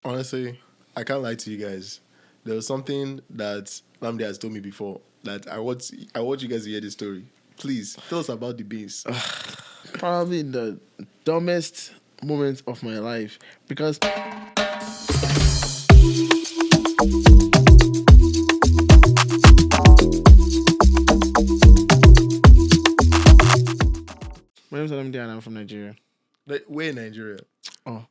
Honestly, I can't lie to you guys. There was something that Lamde has told me before that I want you guys to hear the story. Please tell us about the beans. Probably the dumbest moment of my life because my name is Adam and I'm from Nigeria. Like, we're in Nigeria. Oh,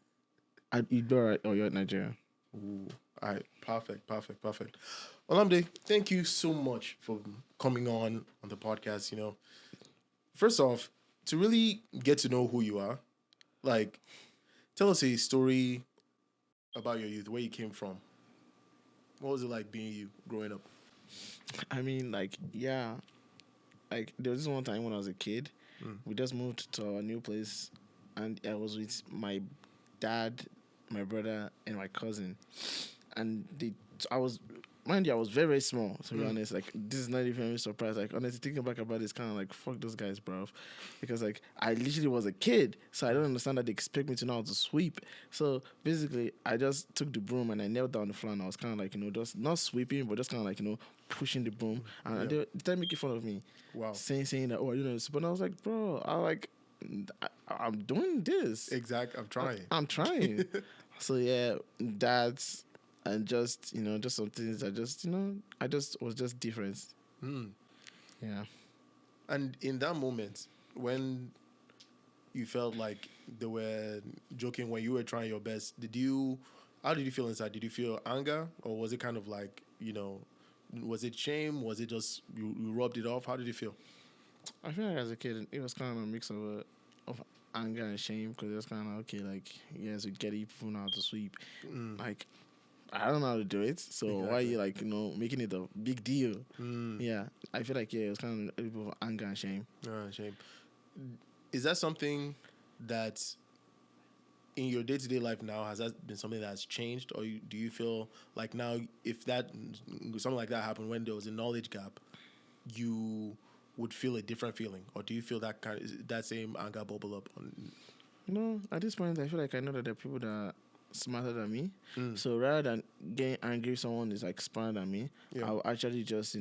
you're right. Oh, you're in Nigeria. Ooh, all right, perfect. Olamde, thank you so much for coming on the podcast. First off, to really get to know who you are, like, tell us a story about your youth, where you came from. What was it like being you growing up? I mean, yeah, there was this one time when I was a kid, we just moved to a new place, and I was with my dad, my brother, and my cousin, and I was. Mind you, I was very, very small, to be honest. Like, this is not even a surprise. Like, honestly, thinking back about this, kind of like, fuck those guys, bro. Because, like, I literally was a kid, so I don't understand that they expect me to know how to sweep. So, basically, I just took the broom and I knelt down the floor and I was kind of like, just not sweeping, but just kind of like, pushing the broom. And they started making fun of me. Wow. Saying that, oh, but I was like, bro, I'm doing this. Exact. I'm trying. I'm trying. So yeah, that's and just some things that I just was just different. Yeah. And in that moment, when you felt like they were joking, when you were trying your best, how did you feel inside? Did you feel anger, or was it kind of like, was it shame? Was it just you rubbed it off? How did you feel? I feel like as a kid, it was kind of a mix of anger and shame because it was kind of okay, like yes, we get it, people know how to sweep, like. I don't know how to do it, so why are you making it a big deal? Yeah, I feel like it was kind of a little bit of anger and shame. Shame. Is that something that in your day-to-day life now, has that been something that has changed, or do you feel like now, if that something like that happened when there was a knowledge gap, you would feel a different feeling, or do you feel that same anger bubble up? No, at this point, I feel like I know that there are people that are smarter than me. So rather than getting angry, if someone is like smarter than me, I'll actually just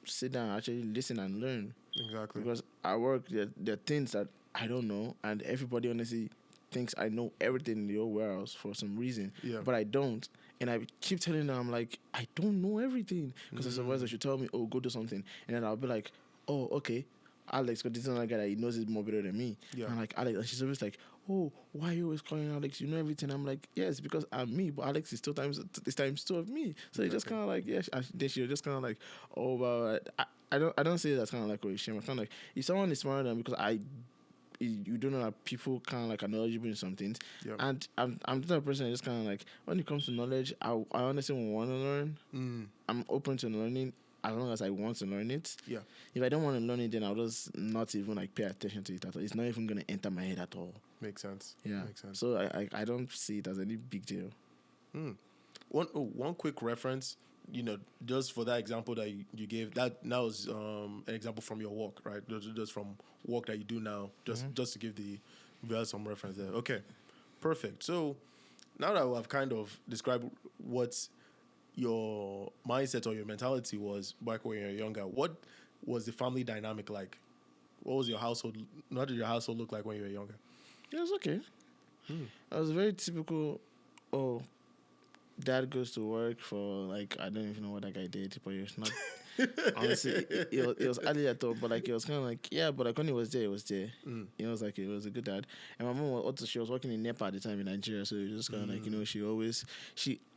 sit down, actually listen and learn. Exactly. Because at work, there are things that I don't know, and everybody honestly thinks I know everything in the whole warehouse for some reason. Yeah. But I don't. And I keep telling them, I'm like, I don't know everything. Because the supervisor should tell me, oh, go do something. And then I'll be like, oh, okay. Alex, because this is another guy that he knows it more better than me. Yeah. And I'm like, Alex, and she's always like, oh, why are you always calling Alex? You know everything. I'm like, yes, because I'm me, but Alex is times two of me. So it's just kind of like, yeah. Then she'll just kind of like, oh, well, I don't say that's kind of like a shame. I kind of like, if someone is smarter than me, because you don't know that people kind of like are knowledgeable in some things. Yep. And I'm the type of person that just kind of like, when it comes to knowledge, I honestly want to learn. I'm open to learning as long as I want to learn it. Yeah. If I don't want to learn it, then I'll just not even like pay attention to it at all. It's not even going to enter my head at all. Makes sense. Yeah. Makes sense. So I don't see it as any big deal. One quick reference, just for that example that you gave, that was an example from your work, right? Just from work that you do now, just to give the viewers some reference there. Okay, perfect. So now that I've kind of described what your mindset or your mentality was back when you were younger, what was the family dynamic like? What was your household? What did your household look like when you were younger? It was okay. It was very typical. Oh, dad goes to work for like I don't even know what that guy did, but it's not. Honestly, it was early at all, but like it was kind of like yeah, but like when he was there, it was there. It was like it was a good dad. And my mom was also she was working in NEPA at the time in Nigeria, so it was just kind of like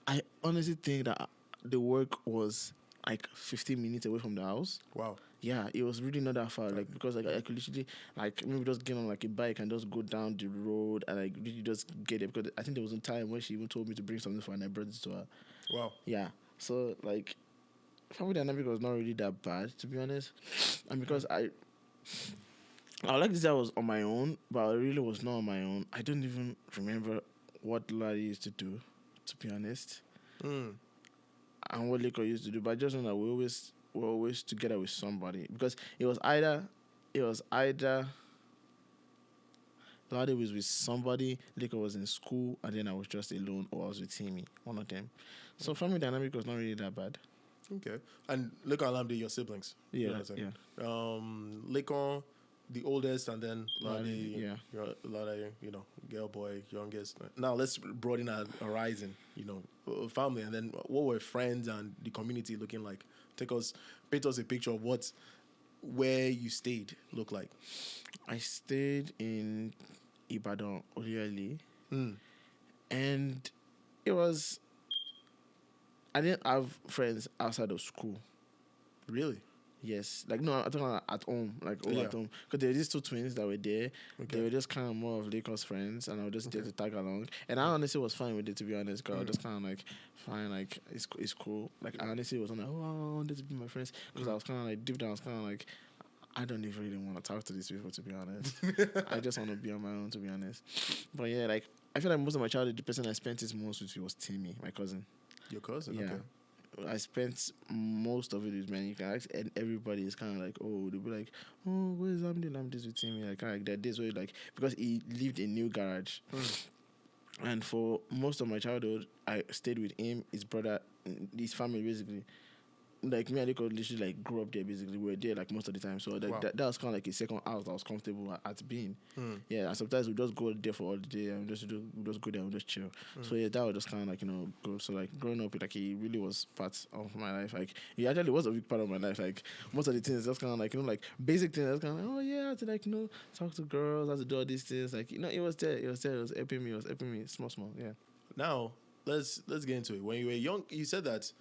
I honestly think that the work was like 15 minutes away from the house. Wow. Yeah, it was really not that far. Like because like I could literally like maybe just get on like a bike and just go down the road and like really just get it because I think there was a time when she even told me to bring something for her and I brought it to her. Wow. Yeah. So like family dynamic was not really that bad to be honest. And because I like to say I was on my own, but I really was not on my own. I don't even remember what Larry used to do, to be honest. And what Liquor used to do, but I just know that we're always together with somebody because it was either Lade was with somebody, Leko was in school, and then I was just alone, or I was with Timmy, one of them. So family dynamic was not really that bad. Okay. And Lekon and Lamde, your siblings. You know Yeah, what I'm saying? yeah. Lekon, the oldest, and then Lade, Yeah. Lade, girl, boy, youngest. Now let's broaden our horizon, family. And then what were friends and the community looking like? Paint us a picture of where you stayed look like. I stayed in Ibadan, Oliali, Mm. and it was. I didn't have friends outside of school. Really? Yes, like no, I'm talking about at home, like all Yeah. at home. Because there were these two twins that were there. Okay. They were just kind of more of Lakers friends, and I was just there Okay. to tag along. And I honestly was fine with it, to be honest. Cause I was just kind of like fine, like it's cool. Like I honestly was like, oh, I wanted to be my friends, because I was kind of like deep down, I was kind of like, I don't even really want to talk to these people, to be honest. I just want to be on my own, to be honest. But yeah, like I feel like most of my childhood, the person I spent it most with was Timmy, my cousin. Your cousin? Yeah. Okay. I spent most of it with men. You can ask, and everybody is kind of like, oh, they'll be like, oh, what is Amdi? Amdi's with Timmy. Like, kind of like that days where, like, because he lived in New Garage. And for most of my childhood, I stayed with him, his brother, his family, basically. Like, me and Nico literally, like, grew up there, basically. We were there, like, most of the time. So, like, Wow. that was kind of like a second house that I was comfortable at being. Yeah, and sometimes we just go there for all the day and we just go there and just chill. So, yeah, that was just kind of like, good. So, like, growing up, like, he really was part of my life. Like, he actually was a big part of my life. Like, most of the things, just kind of like, like, basic things, that's kind of like, oh, yeah, I have to, like, talk to girls, I have to do all these things. Like, it was there. It was helping me, small, yeah. Now, let's get into it. When you were young, you said that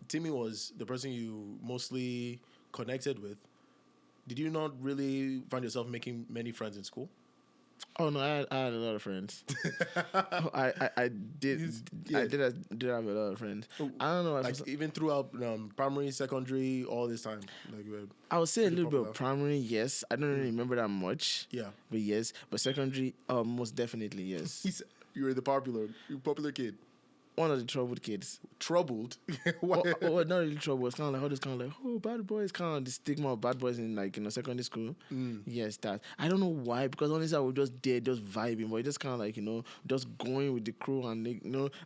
Timmy was the person you mostly connected with. Did you not really find yourself making many friends in school? Oh no, I had a lot of friends. I did Yeah. I did have a lot of friends. I don't know. Like even throughout primary, secondary, all this time. Like I would say a little bit popular. of primary, yes. I don't really remember that much. Yeah. But yes. But secondary, most definitely yes. You were the popular kid. One of the troubled kids. Troubled. Why? Well, not really trouble. It's kind of like all this kind of like, oh, bad boys, kind of the stigma of bad boys in like secondary school. Yes, that. I don't know why, because honestly, I was just there, just vibing, but just kind of like just going with the crew and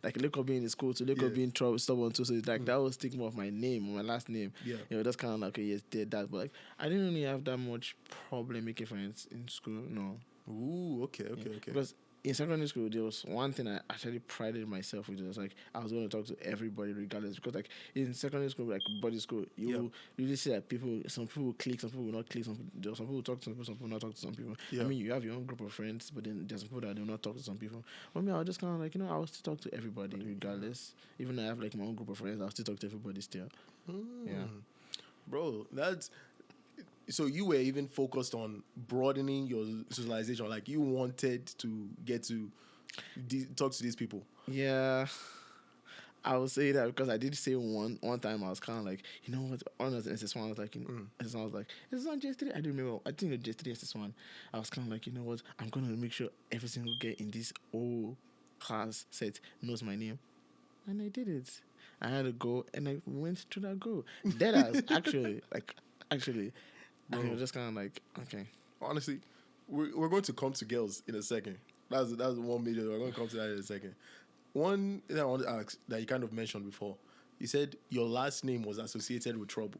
like Leko being in school, to Leko being stubborn too. So it's like that was stigma of my name, my last name. Yeah. That's kind of like, okay, yes, did that, but like I didn't really have that much problem making friends in school. No. Ooh, okay. Because in secondary school, there was one thing I actually prided myself with. It was like I was going to talk to everybody regardless. Because like in secondary school, like body school, you really see that some people will click, some people will not click, some people will talk to some people, some people will not talk to some people. Yeah. I mean, you have your own group of friends, but then there's some people that do not talk to some people. For me, I was just kind of like, I will still talk to everybody regardless. Even though I have like my own group of friends, I'll still talk to everybody still. Yeah. Bro, so you were even focused on broadening your socialization. Like you wanted to get to talk to these people. Yeah, I would say that because I did say one time I was kind of like, you know what, on SS1 I was like, SS1 was like, SS1 JS3. I don't remember. I think it was JS3 SS1. I was kind of like, you know what, I'm gonna make sure every single girl in this whole class set knows my name, and I did it. I had to go and I went to that goal. That actually. And it was just kind of like, okay. Honestly, we're going to come to girls in a second. That's one major. We're going to come to that in a second. One thing I want to ask that you kind of mentioned before. You said your last name was associated with trouble.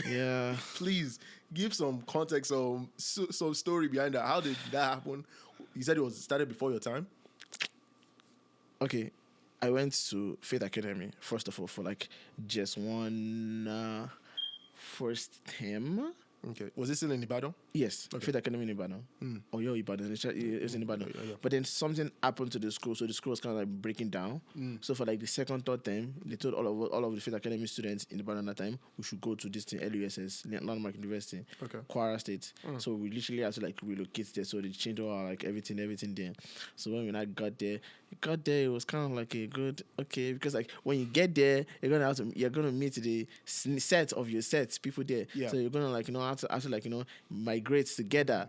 Yeah. Please give some context, some story behind that. How did that happen? You said it started before your time. Okay, I went to Faith Academy first of all for like just one first term. Okay. Was it still in Ibadan? Yes, Okay. Faith Academy in Ibadan. Oh, yeah, Ibadan. It's in Ibadan. Yeah. But then something happened to the school, so the school was kind of like breaking down. So for like the second, third term, they told all of the Faith Academy students in Ibadan that time we should go to this thing, LUSS, Landmark University, Okay. Kwara State. So we literally had to like relocate there. So they changed all our, like everything there. So when I got there, it was kind of like a good because like when you get there, you're gonna meet the set of your sets people there. Yeah. So you're gonna like have to like migrate together,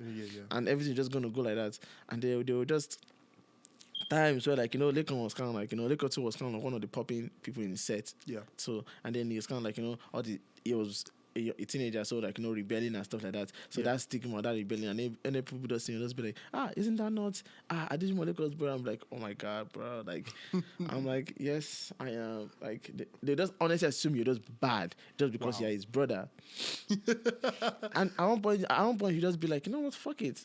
and everything just gonna go like that. And they were just times where like Lekon was kind of like Lekon too was kind of like one of the popping people in the set. Yeah. So and then he was kind of like it a teenager, so like rebelling and stuff like that. So that stigma, that rebellion, and then people just just be like, isn't that not Adijimo Lagos, bro? I'm like, oh my god, bro. Like, I'm like, yes, I am. Like, they just honestly assume you're just bad just because you're his brother. And at one point, you just be like, you know what, fuck it.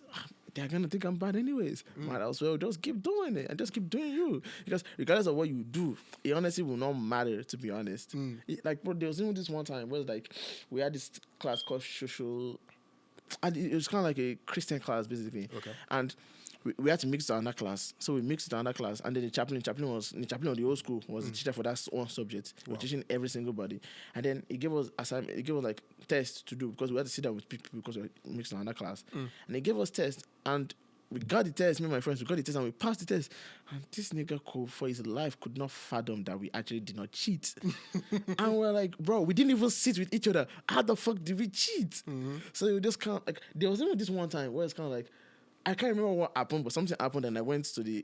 They're gonna think I'm bad anyways. Might as well just keep doing it and just keep doing you. Because regardless of what you do, it honestly will not matter, to be honest. Like, bro, there was even this one time where like we had this class called social, and it was kind of like a Christian class basically. Okay. And we had to mix to another class. So we mixed to another class, and then the chaplain of the old school was the teacher for that one subject. We're teaching every single body. And then he gave us assignment, he gave us like tests to do because we had to sit down with people because we mixed to another class. And he gave us tests, and we got the test, me and my friends, we got the test and we passed the test. And this nigga for his life could not fathom that we actually did not cheat. And we're like, bro, we didn't even sit with each other. How the fuck did we cheat? So it just kind of like, there was even this one time where it's kind of like, I can't remember what happened, but something happened, and I went to the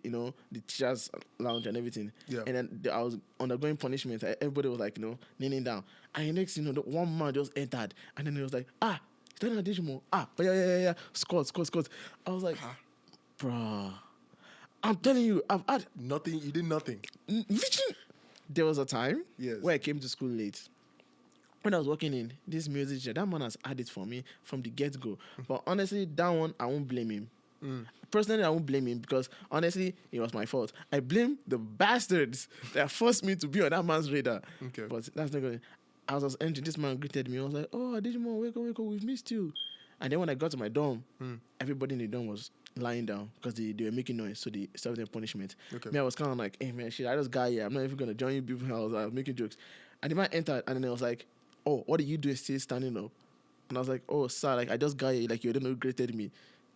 teachers' lounge and everything. Yeah. And then I was undergoing punishment. Everybody was like, kneeling down. And the next, the one man just entered, and then he was like, is that an additional? Yeah. Scott. I was like, bruh, I'm telling you, I've had nothing. You did nothing. Literally, there was a time where I came to school late. When I was working in this music chair, that man has had it for me from the get-go. But honestly, that one, I won't blame him. Personally, I won't blame him because honestly, it was my fault. I blame the bastards that forced me to be on that man's radar. Okay. But that's not good. As I was entering, this man greeted me. I was like, "Oh, Adijimo, wake up, we've missed you." And then when I got to my dorm, everybody in the dorm was lying down because they were making noise, so they served them punishment. Okay. Me, I was kind of like, "Hey man, shit, I just got here. I'm not even gonna join you people." I was making jokes, and the man entered, and then I was like, "Oh, what are you doing still standing up?" And I was like, "Oh, sir, like I just got here, like you didn't know greeted me."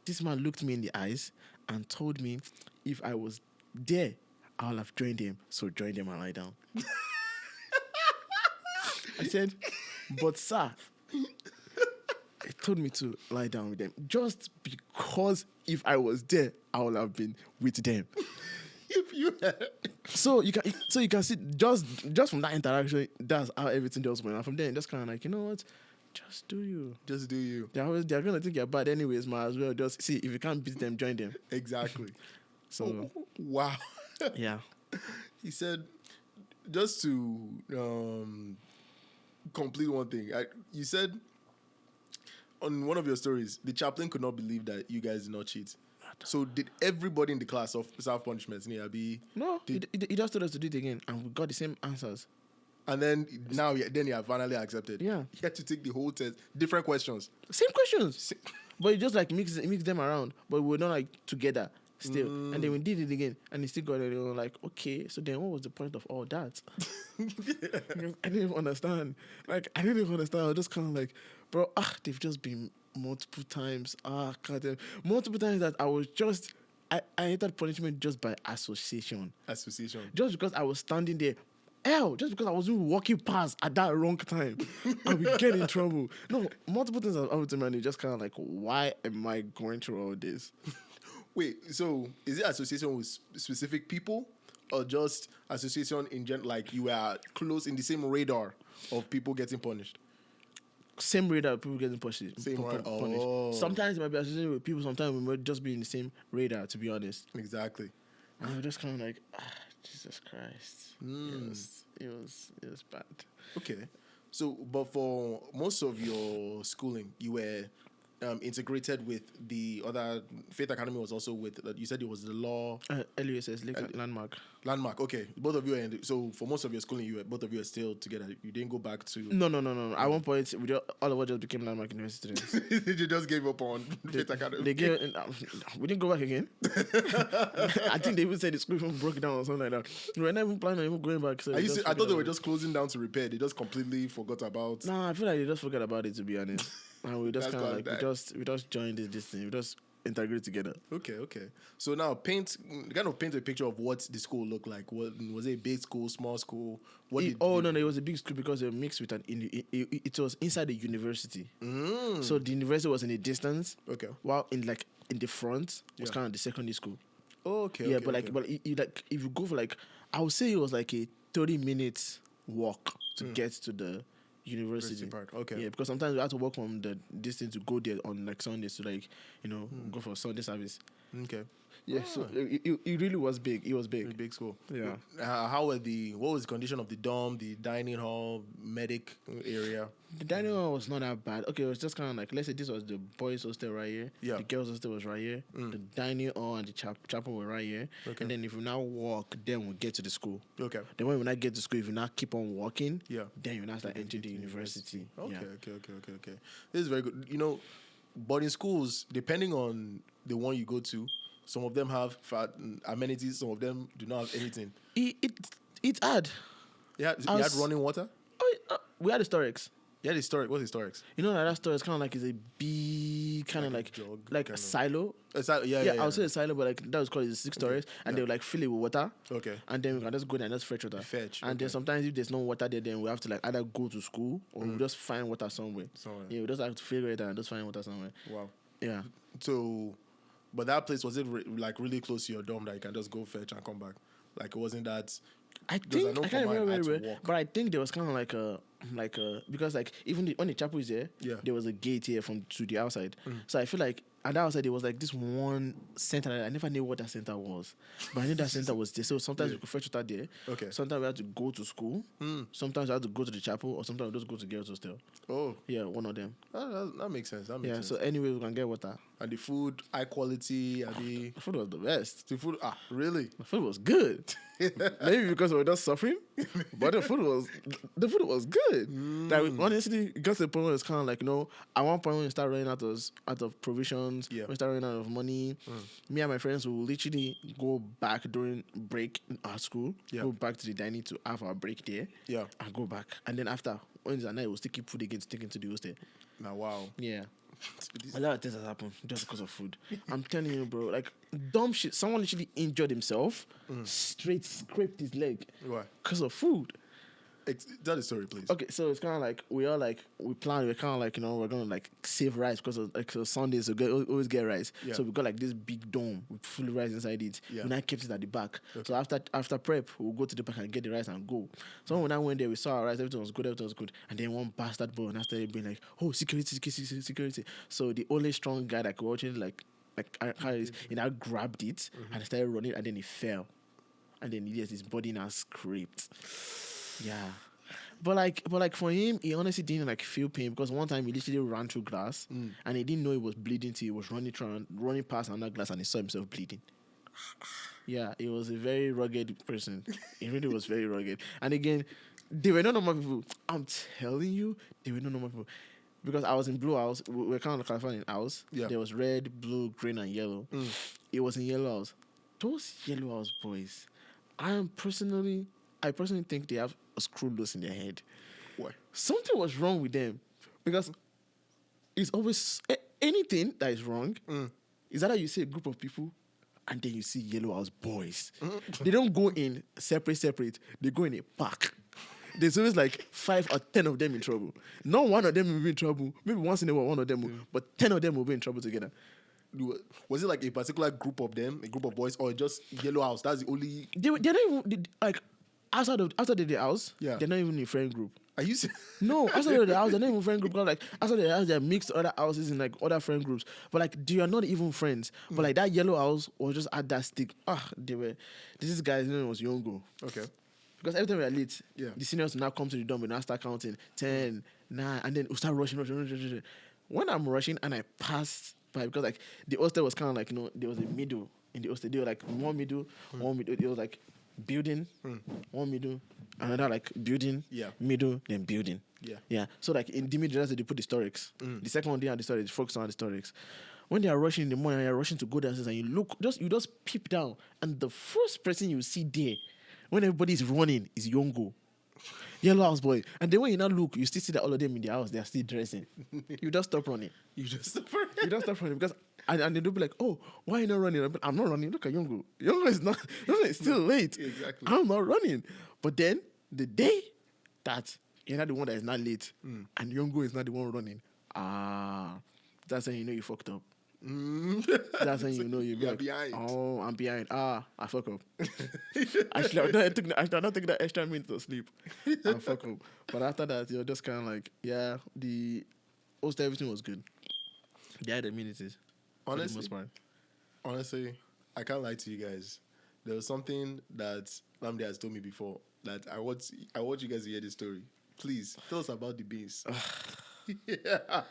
This man looked me in the eyes and told me if I was there, I'll have joined him. So join them and lie down. I said, but sir, he told me to lie down with them just because if I was there, I would have been with them. If you had. So you can see just from that interaction, that's how everything just went. And from there, just kind of like, you know what? Just do you. Just do you. They're gonna think you're bad anyways, might as well just see if you can't beat them, join them. Exactly. So wow. Yeah. He said, just to complete one thing. You said on one of your stories, the chaplain could not believe that you guys did not cheat. So did everybody in the class of self punishments need to be? No, he just told us to do it again, and we got the same answers. And then you have finally accepted. Yeah. You had to take the whole test. Different questions. Same questions. But you just like mix them around. But we're not like together still. And then we did it again. And he still got it. And we were like, okay, so then what was the point of all that? I didn't even understand. Like, I didn't even understand. I was just kind of like, bro, they've just been multiple times. Multiple times that I was just, I entered punishment just by association. Just because I was standing there. Just because I wasn't walking past at that wrong time, I would get in trouble. No, multiple things have happened to me, and it's just kind of like, why am I going through all this? Wait, so is it association with specific people, or just association in general? Like you are close in the same radar of people getting punished? Same radar of people getting punished. Punished. Sometimes it might be associated with people. Sometimes we might just be in the same radar. To be honest. Exactly. And I'm just kind of like, Jesus Christ. It was bad. Okay. So, but for most of your schooling, you were integrated with the other Faith Academy. Was also with you said it was the law LUSS Landmark. Okay, both of you are so for most of your schooling, both of you are still together. You didn't go back to no. At one point, all of us just became Landmark University students. You just gave up on Faith Academy. We didn't go back again. I think they even said the school even broke down or something like that. We were not even planning on even going back. So I thought they were just closing down to repair. They just completely forgot about. Nah, I feel like they just forgot about it, to be honest. And we just kind of like we just joined this thing. We just integrate together. Okay. So now paint a picture of what the school looked like. What was it? A big school, small school? No, it was a big school because it was mixed with it was inside the university. So the university was in a distance. Okay. While in the front was kind of the secondary school. Okay. Yeah, but if you go for I would say it was like a 30 minutes walk to get to the university part. Okay. Yeah, because sometimes we have to work from the distance to go there on like Sundays to like go for Sunday service. Okay. Yeah, so it really was big. It was big. Pretty big school. Yeah. What was the condition of the dorm, the dining hall, medic area? The dining hall was not that bad. Okay, it was just kind of like, let's say this was the boys' hostel right here. Yeah. The girls' hostel was right here. The dining hall and the chapel were right here. Okay. And then if we now walk, then we get to the school. Okay. Then when we now get to school, if you now keep on walking, Yeah. then you now start entering the university. Okay, Yeah. okay. This is very good. Boarding schools, depending on the one you go to, some of them have amenities, some of them do not have anything. It's hard. Yeah, you had running water? We had historics. Yeah, historic. What's historics? You know that store is kind of like is a big kind of like jug, like kind a of. silo. Yeah. I would say a silo, but like that was called 6 stories, and they would like fill it with water. Okay. And then we can just go there and just fetch water. And then sometimes if there's no water there, then we have to like either go to school or we just find water somewhere. Yeah, we just have to figure it out and just find water somewhere. Wow. Yeah. So, but that place, was it like really close to your dorm that you can just go fetch and come back? Like it wasn't that. I Because think I can't remember very well, walk. but I think there was kind of like a because like even when the chapel is there, Yeah. there was a gate here to the outside. So I feel like at the outside there was like this one center. I never knew what that center was, but I knew that center was there. So sometimes we could fetch water there. Okay. Sometimes we had to go to school. Sometimes we had to go to the chapel, or sometimes we just go to girls' hostel. Oh, Yeah, one of them. that makes sense. That makes Yeah. sense. So anyway, we can get water. And the food, high quality, and the The food was the best. food. Really? The food was good. Maybe because we were just suffering, but the food was good. Like honestly, it got to the point where it's kind of like at one point when you start running out of provisions, Yeah. when you start running out of money, me and my friends will literally go back during break in our school, Yeah. go back to the dining to have our break there, Yeah. and go back, and then after Wednesday night we'll still keep food again to take into the hostel. Now, wow. Yeah. A lot of things has happened just because of food. I'm telling you, bro. Like dumb shit. Someone literally injured himself, straight scraped his leg Why? because of food. Tell the story, please. Okay, so it's kind of like we plan. We're kind of like we're gonna like save rice because of, like so Sundays we always get rice. Yeah. So we got like this big dome with full rice inside it. Yeah. We now kept it at the back. Okay. So after prep, we'll go to the back and get the rice and go. So when I went there, we saw our rice. Everything was good. And then one bastard boy and I started being like, "Oh, security!" So the only strong guy that could watch it he now grabbed it and started running, and then he fell, and then his body now scraped. Yeah. But like for him, he honestly didn't like feel pain because one time he literally ran through glass and he didn't know he was bleeding till he was running past another glass and he saw himself bleeding. Yeah, he was a very rugged person. He really was very rugged. And again, they were not normal people. I'm telling you, they were not normal people. Because I was in blue house, we were kind of Californian house. Yeah. There was red, blue, green, and yellow. It was in yellow house. Those yellow house boys, I personally think they have a screw loose in their head. Why? Something was wrong with them because it's always anything that is wrong. Is that how you see a group of people and then you see yellow house boys? They don't go in separate. They go in a pack. There's always like 5 or 10 of them in trouble. Not one of them will be in trouble. Maybe once in a while, one of them will, but 10 of them will be in trouble together. Was it like a particular group of them, a group of boys, or just yellow house? That's the only. They're not even like outside the house. Yeah. They're not even in friend group. Are you serious? No, outside of the house, they're not even friend group. Because like outside of the house, they're mixed other houses in like other friend groups. But like they are not even friends. But like that yellow house was just at that stick. This guy's name was Yongo. Okay. Because every time we are late, Yeah. the seniors will now come to the dorm and now start counting 10, 9, and then we'll start rushing. When I'm rushing and I passed by, because like the hostel was kind of like there was a middle in the hostel. They were like one middle. It was like building, one middle, another like building, Yeah. middle, then building. Yeah. So like in the middle, that's where they put the historics. The second one they had the storage, focus on the historics. When they are rushing in the morning, you're rushing to go downstairs, and you just peep down, and the first person you see there, when everybody is running, is Yongo. Yellow house boy. And then when you now look, you still see that all of them in the house, they are still dressing. You just stop running. You just stop running because and they'll be like, "Oh, why are you not running?" I'm not running. Look at Yongo. Yongo is still late. Exactly. I'm not running. But then the day that you're not the one that is not late and Yongo is not the one running, that's when you know you fucked up. That's when you know you're like, behind. oh, I'm behind. I fuck up. Actually, I did not take that extra minute to sleep. I fuck up. But after that, you're just kind of like, yeah, most everything was good. They had amenities. For the most part. Honestly, I can't lie to you guys. There was something that Lamdi has told me before that I want you guys to hear this story. Please tell us about the beans. Yeah.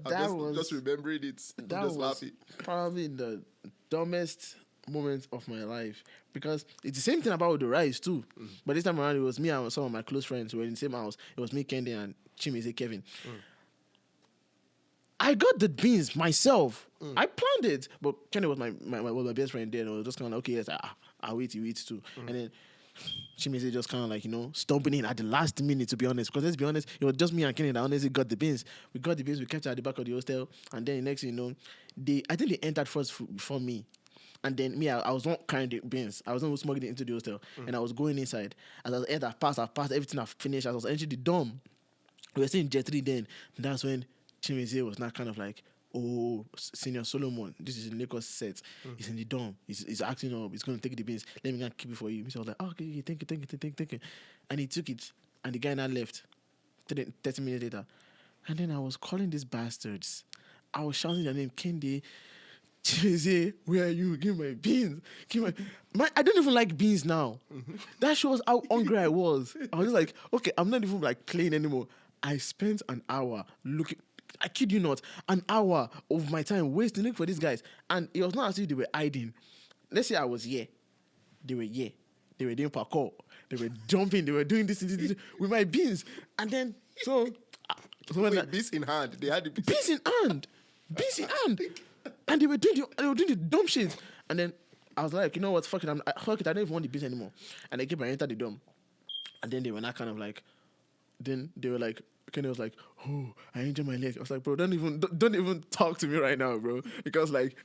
I'm just remembering it. That just was laughing. probably the dumbest moment of my life, because it's the same thing about the rice too. But this time around, it was me and some of my close friends who were in the same house. It was me, Kendi, and Chimeze Kevin. I got the beans myself. I planned it, but Kendi was my best friend there. And I was just kind of like, okay, yes, I'll eat, you eat too. And then Chimeze just kind of like, stomping in at the last minute, to be honest. Because let's be honest, it was just me and Kenny that honestly got the beans. We got the beans, we kept it at the back of the hostel. And then next thing you know, I think they entered first before me. And then me, I was not carrying the beans. I was not smuggling it into the hostel. And I was going inside. As I was I've passed everything, I've finished. As I was entering the dorm, we were still in J3 then. And that's when Chimeze was not kind of like, oh, Senior Solomon, this is in Lagos set. He's in the dorm. He's acting up. He's going to take the beans. Let me go and keep it for you. So I was like, oh, okay, thank you. And he took it. And the guy now left 30 minutes later. And then I was calling these bastards. I was shouting their name, Kendi, Chimeze, where are you? Give me my beans. I don't even like beans now. That shows how hungry I was. I was just like, okay, I'm not even like playing anymore. I spent an hour looking. I kid you not, an hour of my time wasting looking for these guys. And it was not as if they were hiding. Let's say I was here. They were here. They were doing parkour. They were jumping. They were doing this with my beans. And then, beans in hand. They had the beans in hand. And they were doing the dumb shit. And then I was like, you know what, fuck it, I don't even want the beans anymore. And I came and entered the dorm. And then they were not kind of like, then they were like, Kenny was like, oh, I injured my leg. I was like, bro, don't even talk to me right now, bro. Because like,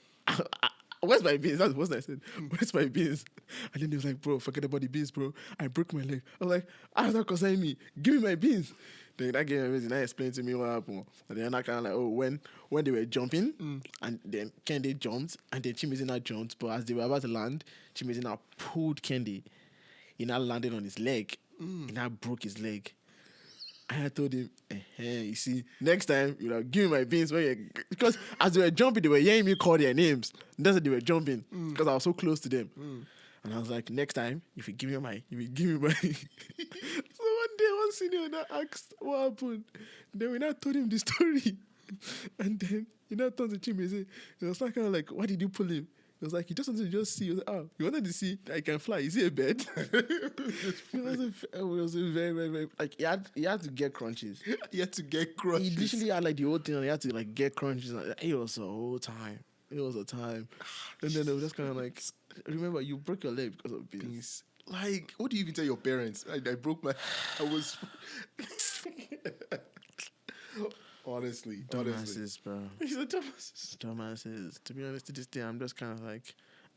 where's my beans? That's what I said. Where's my beans? And then he was like, bro, forget about the beans, bro. I broke my leg. I was like, how's that concerning me? Give me my beans. Then that gave me amazing. That explained to me what happened. And then I kind of like, oh, when they were jumping, and then Kendi jumped, and then Chimeze now jumped. But as they were about to land, Chimeze now pulled Kendi. He now landed on his leg. He now broke his leg. I told him, you see, next time, give me my beans. Because as they were jumping, they were hearing me call their names. That's why they were jumping, because I was so close to them. And I was like, next time, if you give me my... So one day, one senior that asked what happened. Then we now told him the story. And then he now turned to Chimeze. He was like, why did you pull him? It was like, he just wanted to see. He was like, oh, you wanted to see that I can fly. Is he a bird? It was a very, very, very... Like, he had to get crunches. He had to get crunches. He literally had, like, the whole thing, and he had to, like, get crunches. It was a whole time. It was a time. And then it was just kind of like, remember, you broke your leg because of beans. Like, what do you even tell your parents? I broke my... I was... Honestly. Dumbasses, bro. He's a dumbasses. To be honest, to this day, I'm just kind of like,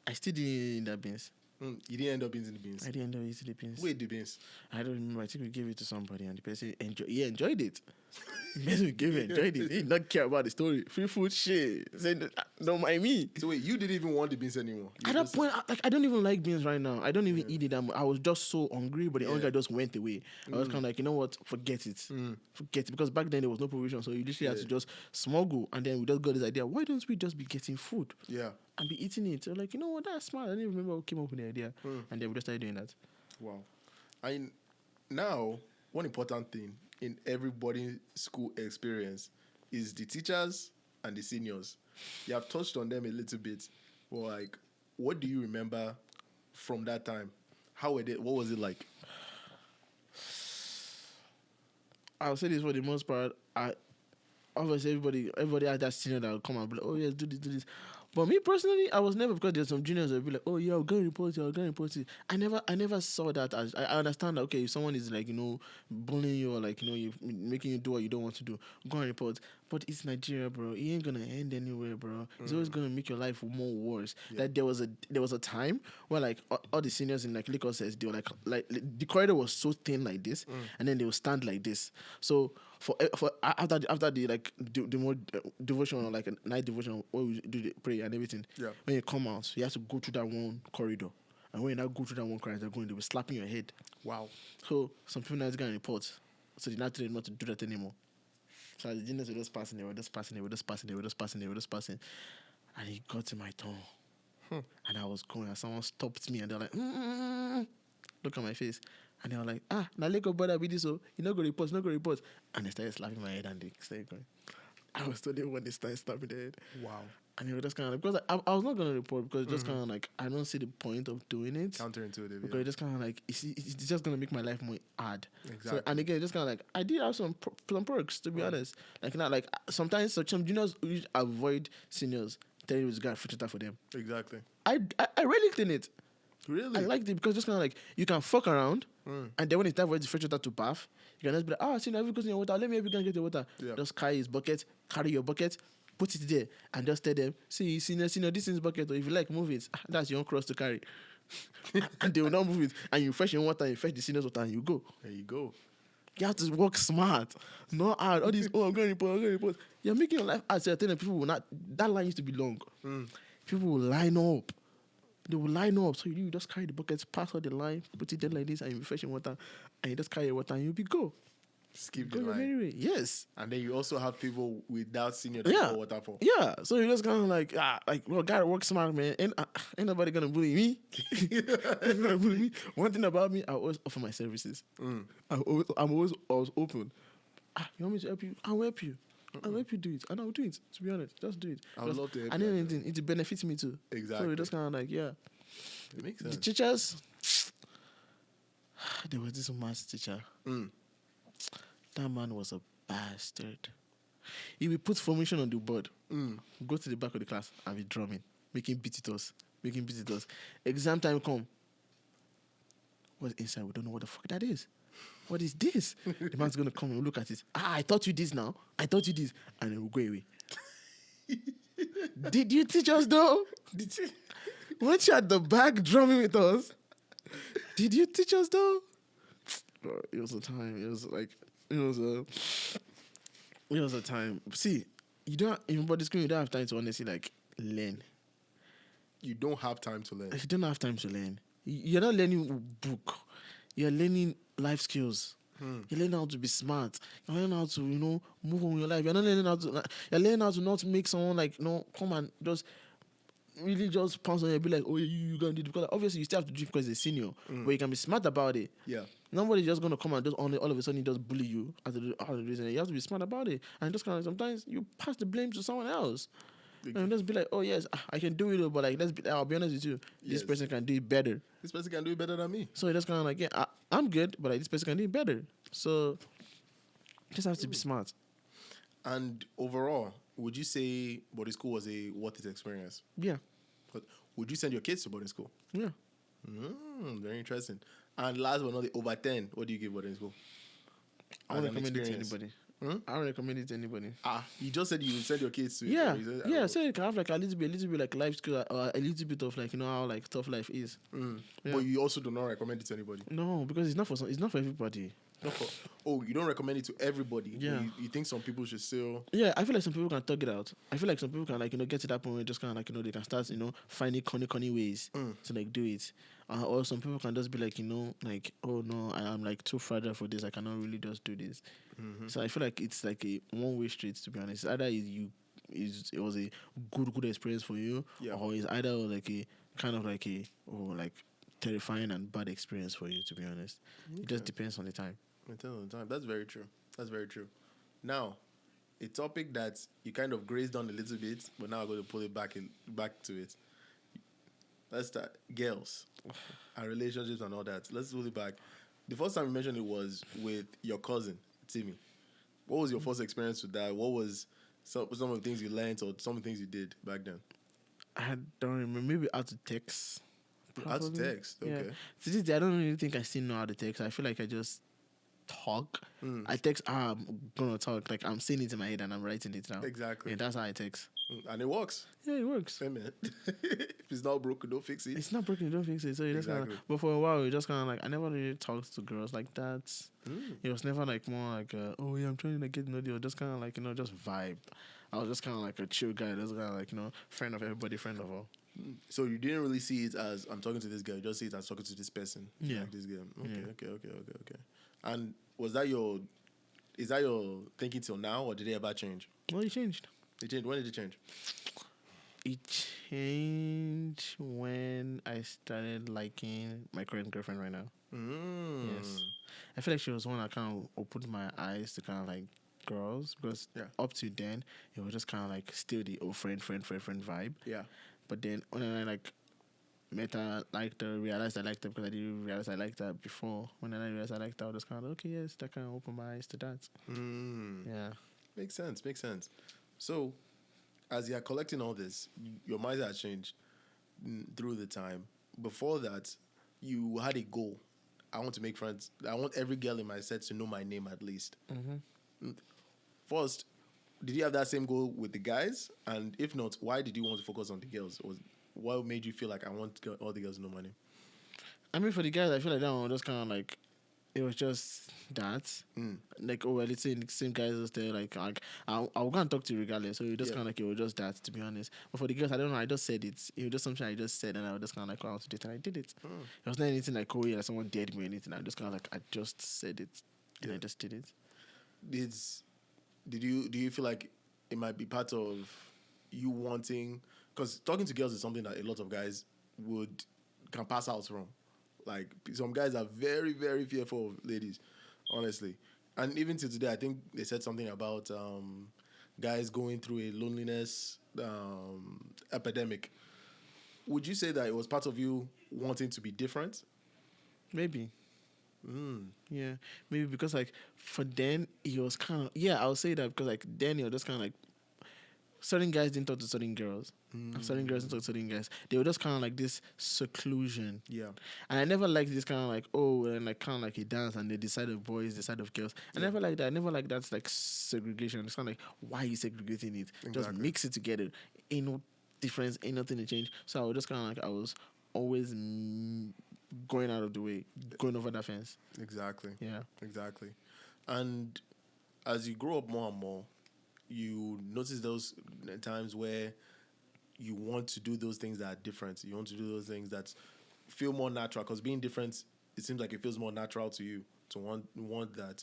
I still didn't eat that beans. You didn't end up eating the beans? I didn't end up eating the beans. Wait, the beans? I don't remember. I think we gave it to somebody, and the person enjoyed it. The person we gave it enjoyed it. He did not care about the story. Free food shit. Said, don't mind me. So wait, you didn't even want the beans anymore? At that point, I don't even like beans right now. I don't even eat it that much. I was just so hungry, but the hunger just went away. I was kind of like, you know what? Forget it. Forget it. Because back then, there was no provision, so you literally had to just smuggle. And then we just got this idea, why don't we just be getting food? Yeah. And be eating it. So like, you know what? That's smart. I didn't remember who came up with the idea. And then we just started doing that. Wow. Now, one important thing in everybody's school experience is the teachers and the seniors. You have touched on them a little bit. Well, like, what do you remember from that time? What was it like? I'll say this for the most part. Obviously, everybody has that senior that will come and be like, oh, yes, do this. But me personally, I was never, because there's some juniors that will be like, oh, yeah, I'll go and report it. I never saw that as, I understand that, okay, if someone is like, bullying you or like, you making you do what you don't want to do, go and report. But it's Nigeria, bro. It ain't gonna end anywhere, bro. It's always gonna make your life more worse. Yeah. Like there was a time where like all the seniors in like Lagos says they were like the corridor was so thin like this, and then they would stand like this. So after the like the more devotion or like a night devotion where we do the prayer and everything. Yeah. When you come out, you have to go through that one corridor, and when you now go through that one corridor, they will slapping your head. Wow. So some people now gonna report, so they're not telling them not to do that anymore. So the genius were just passing, they were just passing, they were just passing, they were just passing, they were just passing. And it got to my turn. And I was going, and someone stopped me, and they're like, look at my face. And they were like, now let go bother with this, so you not go report, not go report. And they started slapping my head, and they started going. I was still there when they started slapping their head. Wow. And they were just kind of like, because I was not going to report, because just kind of like, I don't see the point of doing it. Counterintuitive. Because it's just kind of like, it's just going to make my life more hard. Exactly. So, and again, just kind of like, I did have some perks, to be honest. Like, not like, sometimes some juniors avoid seniors telling you to get a refrigerator for them. Exactly. I really think it. Really? I liked it because just kind of like, you can fuck around, and then when it's time for the refrigerator to bath, you can just be like, senior, have you got your water? Let me help you go and get the water. Yeah. Just carry his bucket, carry your bucket, put it there, and just tell them, see, senior, this is bucket, or if you like, move it. That's your own cross to carry. And they will not move it. And you fetch your water, and you fetch the senior's water, and you go. There you go. You have to work smart. Not hard. All these, I'm going to report. You're making your life hard. So I tell them, people will not, that line used to be long. People will line up. They will line up. So you just carry the buckets, pass all the line, put it there like this, and you fetch your water, and you just carry your water, and you'll be go. Skip the line. Anyway. Yes. And then you also have people without senior to pour water for. Yeah. So you just kind of like, well, gotta work smart, man. Ain't nobody gonna bully me. Ain't nobody bully me. One thing about me, I always offer my services. I'm always open. You want me to help you? I'll help you. I'll help you do it. And I'll do it, to be honest. Just do it. I would love to help you. And then anything, it benefits me too. Exactly. So you just kind of like, yeah. It makes sense. The teachers, there was this maths teacher. That man was a bastard. He would put formation on the board, go to the back of the class and be drumming, making beat it us. Exam time come. What's inside? We don't know what the fuck that is. What is this? The man's gonna come and look at it. I taught you this now. I taught you this. And then we'll go away. Did you teach us though? Weren't you at the back drumming with us? Did you teach us though? Bro, it was a time. It was like, it was a time. See, you don't, even for the school, you don't have time to honestly like learn. You don't have time to learn. You don't have time to learn. You're not learning book. You're learning life skills. You're learning how to be smart. You're learning how to, move on with your life. You're learning how to not make someone like, come and just really just pounce on you and be like, oh, you gonna do it. Because obviously you still have to do it because they're senior. But you can be smart about it. Yeah. Nobody's just gonna come and just all of a sudden just bully you as a reason. You have to be smart about it. And just kind of sometimes you pass the blame to someone else. And just be like, oh yes, I can do it, but like I'll be honest with you, this person can do it better. This person can do it better than me. So it's just kind of like, yeah, I'm good, but like this person can do it better. So just have to be smart. And overall, would you say boarding school was a worth it experience? Yeah. But would you send your kids to boarding school? Yeah. Very interesting. And last but not the over 10, what do you give boarding school? I don't recommend it to anybody. I don't recommend it to anybody. You just said you would send your kids to it. Yeah. So you can have like a little bit like life skill or a little bit of like how like tough life is. Yeah. But you also do not recommend it to anybody. No, because it's not for everybody. You don't recommend it to everybody. Yeah. You think some people should still. Yeah, I feel like some people can talk it out. I feel like some people can get to that point where just kind of like they can start finding funny ways to like do it. Or some people can just be like like, oh no, I'm like too fragile for this. I cannot really just do this. So I feel like it's like a one-way street, to be honest. Either it was a good experience for you, or it's either like a kind of like a terrifying and bad experience for you, to be honest. Okay. It just depends on the time. That's very true. Now, a topic that you kind of grazed on a little bit, but now I'm going to pull it back to it. Let's start. Girls and relationships and all that. Let's pull it back. The first time you mentioned it was with your cousin, Timmy. What was your first experience with that? What was some of the things you learned or some of the things you did back then? I don't remember. Maybe how to text. How to text? Okay. Yeah. To this day, I don't really think I still know how to text. I feel like I just talk. I text, I'm gonna talk. Like I'm saying it in my head and I'm writing it down. Exactly. Yeah, that's how I text. And it works. Yeah, it works. Hey, man. If it's not broken, don't fix it. It's not broken, you don't fix it. So you just kind of. Exactly. But for a while, you just kind of like I never really talked to girls like that. It was never like more like, oh yeah, I'm trying to get to know you. Just kind of like just vibe. I was just kind of like a chill guy. Just kind of like friend of everybody, friend of all. So you didn't really see it as I'm talking to this girl. You just see it as talking to this person. Yeah. Like this girl. Okay, Yeah. okay. And is that your thinking till now, or did it ever change? Well, it changed. It changed. When did it change? It changed when I started liking my current girlfriend right now. Yes. I feel like she was one that kind of opened my eyes to kind of like girls, because up to then it was just kind of like still the old friend vibe. Yeah. But then when I like met her, liked her, realized I liked her, because I didn't realize I liked her before. When I realized I liked her, I was just kind of okay, yes, that kind of opened my eyes to that. Yeah. Makes sense. So, as you're collecting all this, your mind has changed through the time. Before that, you had a goal. I want to make friends. I want every girl in my set to know my name at least. First, did you have that same goal with the guys? And if not, why did you want to focus on the girls? What made you feel like I want all the girls to know my name? I mean, for the guys, I feel like that one was just kind of like, it was just that. Like, oh, well, let's say the same guys was there. Like I'll go and talk to you regardless. So it was just kind of like, it was just that, to be honest. But for the girls, I don't know. I just said it. It was just something I just said, and I was just kind of like, oh, I want to do it, and I did it. It was not anything like, oh, yeah, someone dared me or anything. I just kind of like, I just said it, and I just did it. Do you feel like it might be part of you wanting? Because talking to girls is something that a lot of guys can pass out from. Like, some guys are very, very fearful of ladies, honestly. And even till today, I think they said something about guys going through a loneliness epidemic. Would you say that it was part of you wanting to be different? Maybe. Yeah, maybe because like for then it was kind of, I would say that, because like then it was just kind of like certain guys didn't talk to certain girls, and certain girls didn't talk to certain guys. They were just kind of like this seclusion. Yeah. And I never liked this kind of like, oh, and like kind of like a dance and they decide of boys, decide of girls. I never liked that. I never liked that like segregation. It's kind of like, why are you segregating it? Exactly. Just mix it together. Ain't no difference. Ain't nothing to change. So I was just kind of like, I was always going out of the way, going over that fence. Exactly. Yeah. Exactly. And as you grow up more and more, you notice those times where you want to do those things that are different. You want to do those things that feel more natural, because being different, it seems like it feels more natural to you to want that.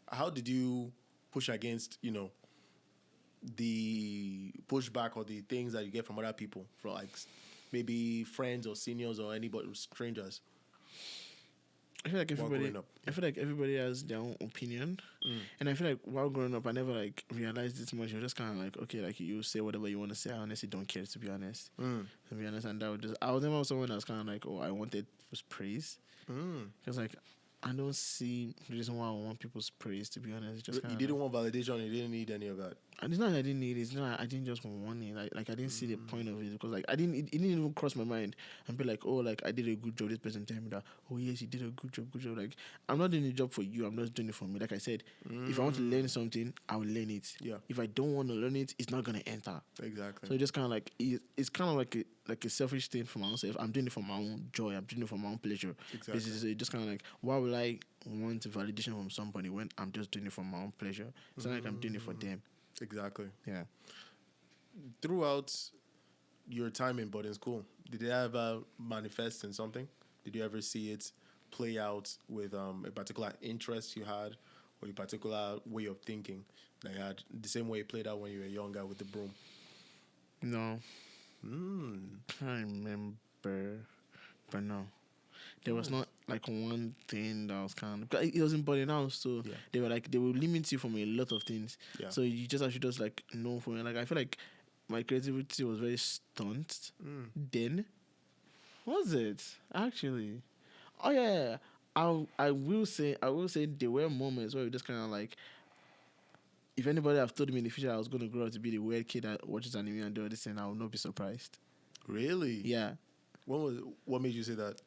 How did you push against, the pushback or the things that you get from other people, from like maybe friends or seniors or anybody, strangers? I feel like everybody has their own opinion, and I feel like while growing up, I never like realized this much. You're just kind of like, okay, like you say whatever you want to say. I honestly don't care, to be honest. And I was never someone that was kind of like, oh, I wanted was praise, because like I don't see the reason why I want people's praise, to be honest. Just you didn't want validation. You didn't need any of that. And it's not that I didn't need it. It's not I didn't just want it. Like I didn't see the point of it, because like it didn't even cross my mind and be like, oh, like I did a good job. This person tell me that, oh yes, you did a good job. Like, I'm not doing the job for you. I'm just doing it for me. Like I said, if I want to learn something, I will learn it. Yeah. If I don't want to learn it, it's not gonna enter. Exactly. So it just kind of like it's kind of like a selfish thing for myself. I'm doing it for my own joy. I'm doing it for my own pleasure. Exactly. So it just kind of like, why would I want validation from somebody when I'm just doing it for my own pleasure? It's not like I'm doing it for them. Exactly. Yeah. Throughout your time in boarding school, did it ever manifest in something? Did you ever see it play out with a particular interest you had, or a particular way of thinking that you had, the same way it played out when you were younger with the broom? No. Can't remember, but no. There was not like one thing that was kind of, because it was in boarding house, so they will limit you from a lot of things. Yeah. So you just have to just like know for me. Like I feel like my creativity was very stunted. Then, was it actually? Oh yeah. I will say there were moments where we just kind of like, if anybody have told me in the future I was going to grow up to be the weird kid that watches anime and do this, and I will not be surprised. Really? Yeah. What made you say that?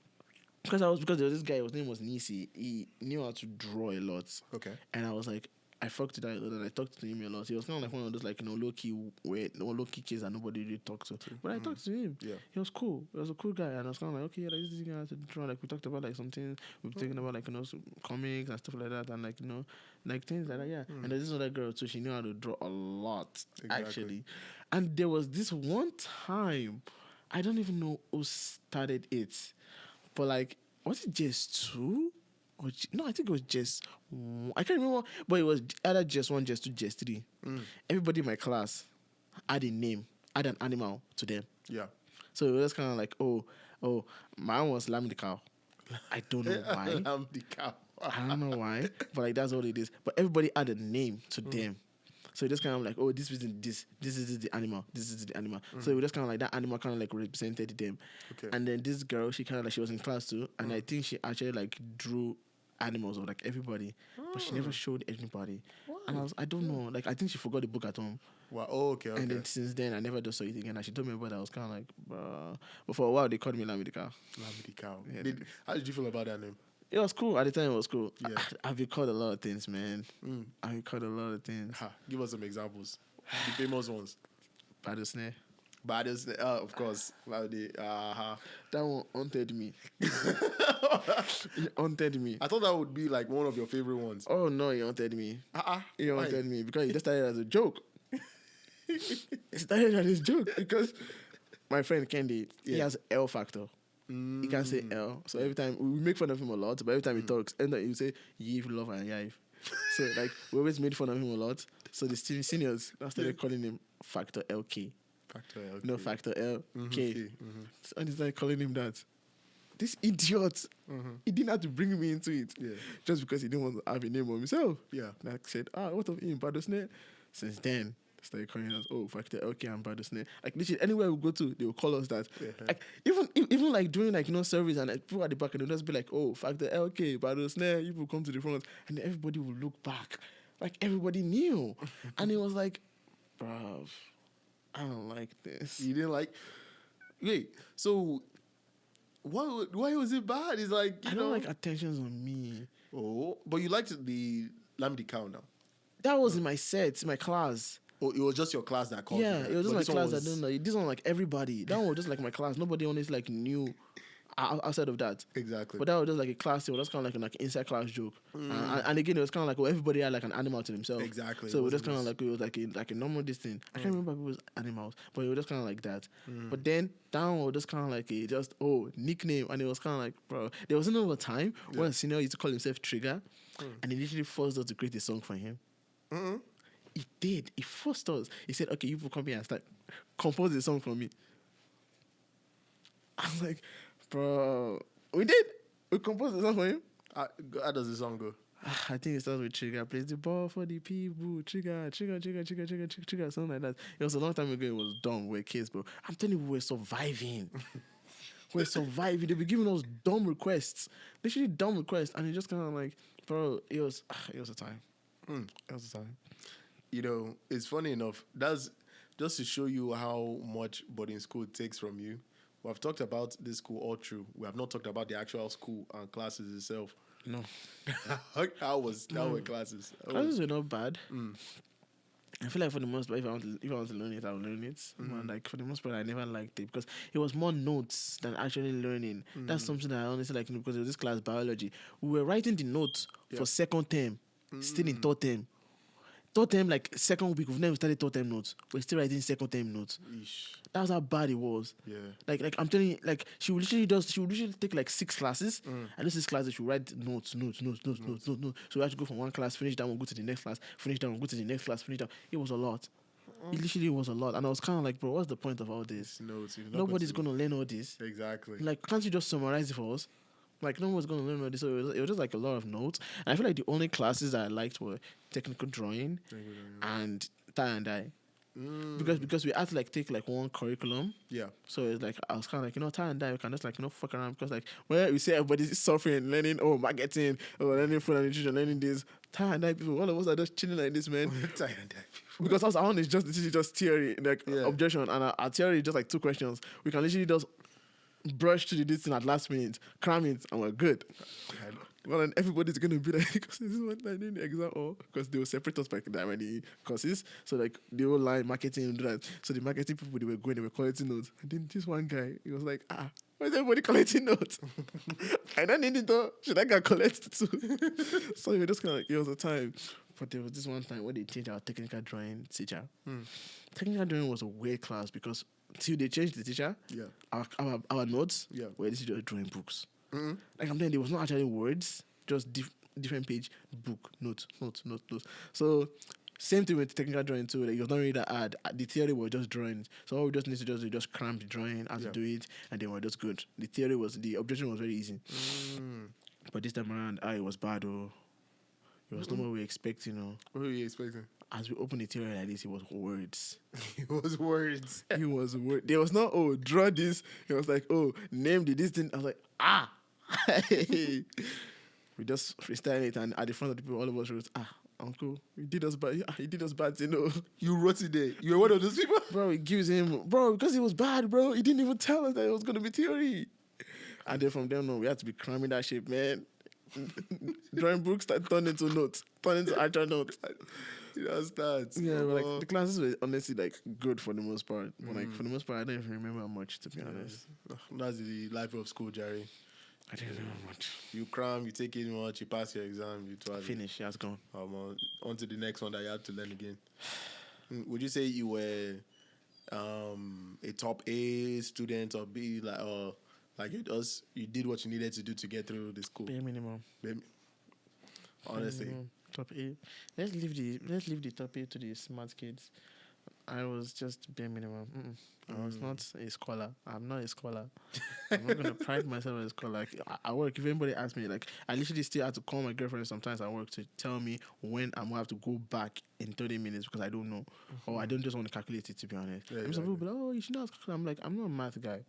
because there was this guy, his name was Nisi. He knew how to draw a lot. Okay. And I was like, I fucked with that a lot, and I talked to him a lot. He was kind of like one of those like low key kids that nobody really talks to. But I talked to him. Yeah. He was cool. He was a cool guy, and I was kind of like, okay, yeah, like, this is how to draw. Like we talked about like something. We were talking about like some comics and stuff like that, and like like things like that. Yeah. And there's this other girl too. She knew how to draw a lot actually. And there was this one time, I don't even know who started it, but like, was it just two? No, I think it was just I can't remember, but it was either just one, just two, just three. Everybody in my class had a name, had an animal to them. Yeah. So it was kind of like, oh, mine was Lamb the cow. I don't know why. Lamb the cow. I don't know why, but like that's what it is. But everybody had a name to them. So it just kind of like, oh, this isn't this is the animal, this is the animal. So it was just kind of like that animal kind of like represented them. Okay. And then this girl, she kind of like, she was in class too, and I think she actually like drew animals of like everybody, but she never showed anybody. And I don't know, like I think she forgot the book at home. Wow. Oh, okay. And then since then, I never just saw it again. And she told me about it. I was kind of like, bruh. But for a while, they called me Lamb the cow. Lamb the cow. Yeah, How did you feel about that name? it was cool. At the time, it was cool. Yeah. I've been called a lot of things, man. I've been called a lot of things. Give us some examples. The famous ones. By the snare. Baddest, of course. That one haunted me. It haunted me. I thought that would be like one of your favorite ones. Oh, no, it haunted me. It haunted me because it just started as a joke. It started as a joke because my friend Kendi, he has L factor. He can't say L. So every time, we make fun of him a lot, but every time he talks, and he will say, Yiv, love, and Yive. So, like, we always made fun of him a lot. So the seniors now started calling him Factor LK. Factor L. No, Factor L K. Mm-hmm. So I started calling him that. This idiot, he didn't have to bring me into it. Yeah. Just because he didn't want to have a name of himself. Yeah. And I said, what of him, Bado Snare? Since then, started calling us, Factor LK and Bado Snare. Like, literally, anywhere we go to, they will call us that. Yeah. Like, even like doing like, service and like, people at the back, and they'll just be like, Factor LK, Bado Snare, you will come to the front. And everybody will look back. Like, everybody knew. And it was like, bruv, I don't like this. You didn't like... Wait, so... Why was it bad? It's like, I don't like attentions on me. Oh, but you liked the Lamb the cow now. That was in my set, in my class. Oh, it was just your class that called you. Yeah, it was just But my class. I don't know. This one like everybody. That one was just like my class. Nobody honestly like knew outside of that. Exactly. But that was just like a class. It was just kind of like an inside class joke. And again, it was kind of like everybody had like an animal to themselves. Exactly. So it was just kind of like, it was like a normal this thing. I can't remember if it was animals, but it was just kind of like that. But then that one was just kind of like a nickname, and it was kind of like, bro, there was another time when a senior used to call himself Trigger, and he literally forced us to create a song for him. He did. He forced us. He said, okay, you people come here and start compose a song for me. I was like, bro, we did. We composed a song for him. How does the song go? I think it starts with Trigger. Plays the ball for the people. Trigger, something like that. It was a long time ago. It was dumb. We're kids, bro. I'm telling you, we're surviving. We're surviving. They be giving us dumb requests. Literally dumb requests. And it just kind of like, bro, it was a time. It was a time. It's funny enough. That's just to show you how much boarding school takes from you. We have talked about this school all through. We have not talked about the actual school and classes itself. No. How were classes? Classes were not bad. I feel like for the most part, if I want to learn it, I'll learn it. But like for the most part, I never liked it because it was more notes than actually learning. That's something that I honestly like because of this class biology. We were writing the notes for second term, still in third term. Third term, like second week, we've never started third term notes. We're still writing second term notes. Eesh. That was how bad it was. Yeah. Like I'm telling you, like she would literally take like 6 classes, and those 6 classes she would write notes. So we had to go from one class, finish that one, go to the next class, finish that one, go to the next class, finish that. It was a lot. It literally was a lot, and I was kind of like, bro, what's the point of all this? Notes. Nobody's gonna learn all this. Exactly. Like, can't you just summarize it for us? Like, no one's gonna learn all this. So it was just like a lot of notes. And I feel like the only classes that I liked were technical drawing and tie and dye. Because we had to like take like one curriculum. Yeah. So it's like I was kind of like, tie and dye, we can just like fuck around because like when we see everybody's suffering, learning marketing, or learning food and nutrition, learning this, tie and dye people, all of us are just chilling like this, man. Tie and dye people. Because our own is just literally just theory, like objection, and our theory is just like 2 questions. We can literally just brush to this thing at last minute, cram it, and we're good. Well, and everybody's gonna be like, because this is what I did in the exam, or because they will separate us by that many courses. So like the whole line marketing and do that. So the marketing people they were collecting notes, and then this one guy he was like, why is everybody collecting notes? I don't need it though. Should I get collected too? So we were just kind of like, it was a time. But there was this one time when they changed our technical drawing teacher. Technical drawing was a weird class because till they changed the teacher, our notes were just drawing books. Like I'm saying, there was not actually words, just different page, book, notes. So same thing with technical drawing too. Like it was not really that hard. The theory was just drawing. So all we just need to do is just cram the drawing, how to do it, and then we're just good. The objection was very easy. But this time around, it was bad. It was not what we were expecting. What were you expecting? As we opened the theory like this, it was words. It was words. It was words. There was not, draw this. It was like, name this thing. I was like, We just freestyle it, and at the front of the people, all of us wrote, uncle, he did us bad. He did us bad, You wrote it there. You were one of those people? Bro, it gives him, because it was bad, bro. He didn't even tell us that it was going to be theory. And then from then on, we had to be cramming that shit, man. Drawing books that turned into notes, turned into actual notes. That's yeah, but like the classes were honestly like good for the most part. But like for the most part, I don't even remember much, to be honest. That's the life of school, Jerry. I didn't remember much. You cram, you take it much, you pass your exam, you try finish. Yeah, it's gone. On to the next one that you have to learn again. Would you say you were a top A student or B like you did what you needed to do to get through the school? Bare minimum. Honestly. Top A. Let's leave the top A to the smart kids. I was just bare minimum. I was not a scholar. I'm not a scholar. I'm not gonna pride myself as a scholar. Like I work. If anybody asks me, like I literally still have to call my girlfriend sometimes at work to tell me when I'm gonna have to go back in 30 minutes because I don't know, or I don't just want to calculate it. To be honest, some people be like, you should not calculate. I'm like, I'm not a math guy.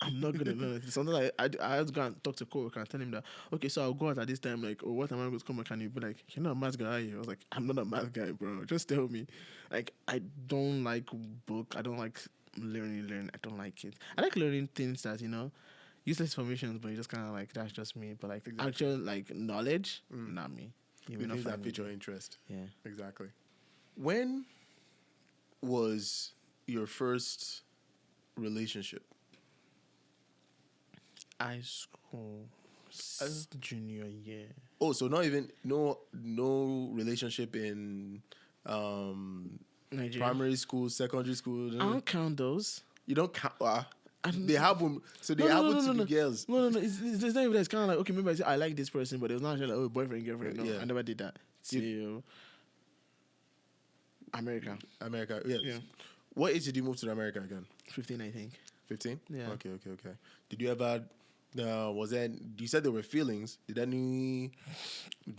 I'm not gonna learn it. Sometimes I have to go and talk to coworker and tell him that, okay, so I'll go out at this time, like, what am I going to come back? And he'll be like, you're not a math guy, are you? I was like, I'm not a math guy, bro. Just tell me. Like, I don't like book. I don't like learning. I don't like it. I like learning things that, useless information, but you just kind of like, that's just me. But like actual like knowledge, not me. You things that fit your interest. Yeah. Exactly. When was your first relationship? High school, junior year. Oh, so not even no relationship in Nigeria. Primary school, secondary school. I don't count those. You don't count. They happen. So they happen to be girls. No. It's not even that. It's kind of like, okay, maybe I say I like this person, but it was not actually like, boyfriend, girlfriend. No, I never did that. Till America. Yes. Yeah. What age did you move to America again? 15, I think. 15? Yeah. Okay. Did you ever? You said there were feelings.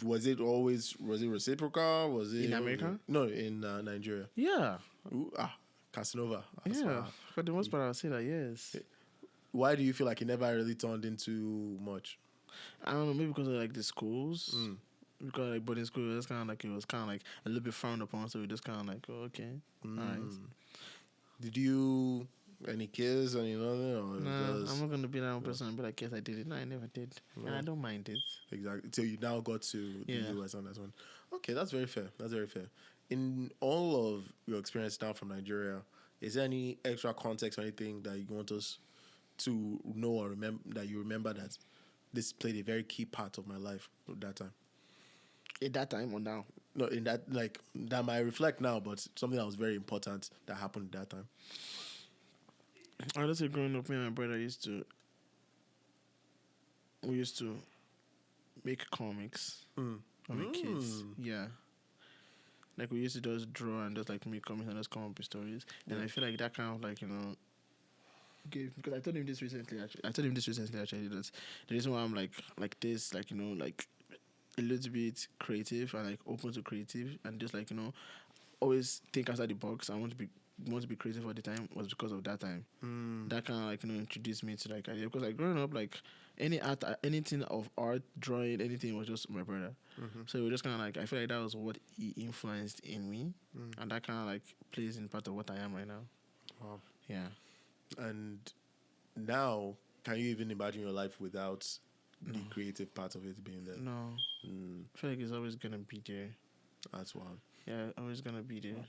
Was it reciprocal? Was it in America? No, in Nigeria. Yeah. Ooh, Casanova. Yeah. For the most part, I'll say that yes. Why do you feel like it never really turned into much? I don't know. Maybe because of like the schools. Because like boarding school, it was kind of like a little bit frowned upon. So we just kind of like, okay, all right. Did you? Any kids or anything? Nah, I'm not gonna be that one person and be like, yes, I did it. No, I never did. And I don't mind it. Exactly. Till you now got to the US on that one. Okay, that's very fair. In all of your experience down from Nigeria, is there any extra context or anything that you want us to know or remember that you remember that this played a very key part of my life at that time? At that time or now? No, in that that might reflect now, but something that was very important that happened at that time. I just say growing up, me and my brother used to make comics when we were kids. Yeah. Like we used to just draw and just like make comics and just come up with stories. And I feel like that kind of like, because I told him this recently actually. That the reason why I'm like this, like, like a little bit creative and like open to creative and just like, always think outside the box. I want to be creative all the time was because of that time. That kind of like introduced me to like idea, because like growing up, like anything of art, drawing, anything was just my brother. So it was just kind of like, I feel like that was what he influenced in me, and that kind of like plays in part of what I am right now. Wow. Yeah. And now, can you even imagine your life without the creative part of it being there? No. I feel like it's always gonna be there. That's wild. Yeah, always gonna be there.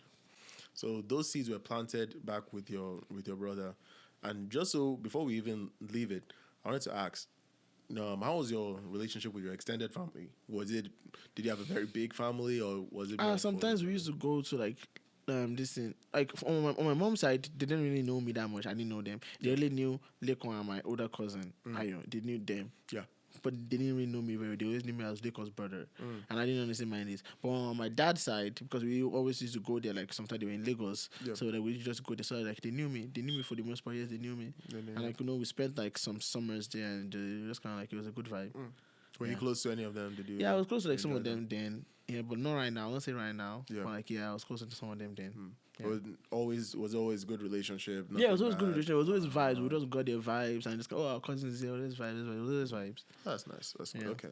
So those seeds were planted back with your brother, and just so before we even leave it, I wanted to ask, how was your relationship with your extended family? Did you have a very big family, or was it? Sometimes we used to go to like this thing like on my mom's side, they didn't really know me that much. I didn't know them. They only knew Lekon and my older cousin. Ayo, they knew them. Yeah. But they didn't really know me very well. They always knew me as Lekon's brother. And I didn't understand my names. But on my dad's side, because we always used to go there, like sometimes they were in Lagos. Yeah. So like we used to just go there. So like they knew me. They knew me for the most part. Yes, they knew me. And like, we spent like some summers there, and it was kind of like, it was a good vibe. Were you close to any of them? Did you? Yeah, I was close to like some of them then. Yeah, but not right now. I won't say right now. Yeah. But like, I was close to some of them then. Yeah. Was always good relationship. Yeah, it was always good relationship. It was always vibes. We just got their vibes and just go, our cousins here, this vibes, it was always vibes. That's nice. That's good. Okay.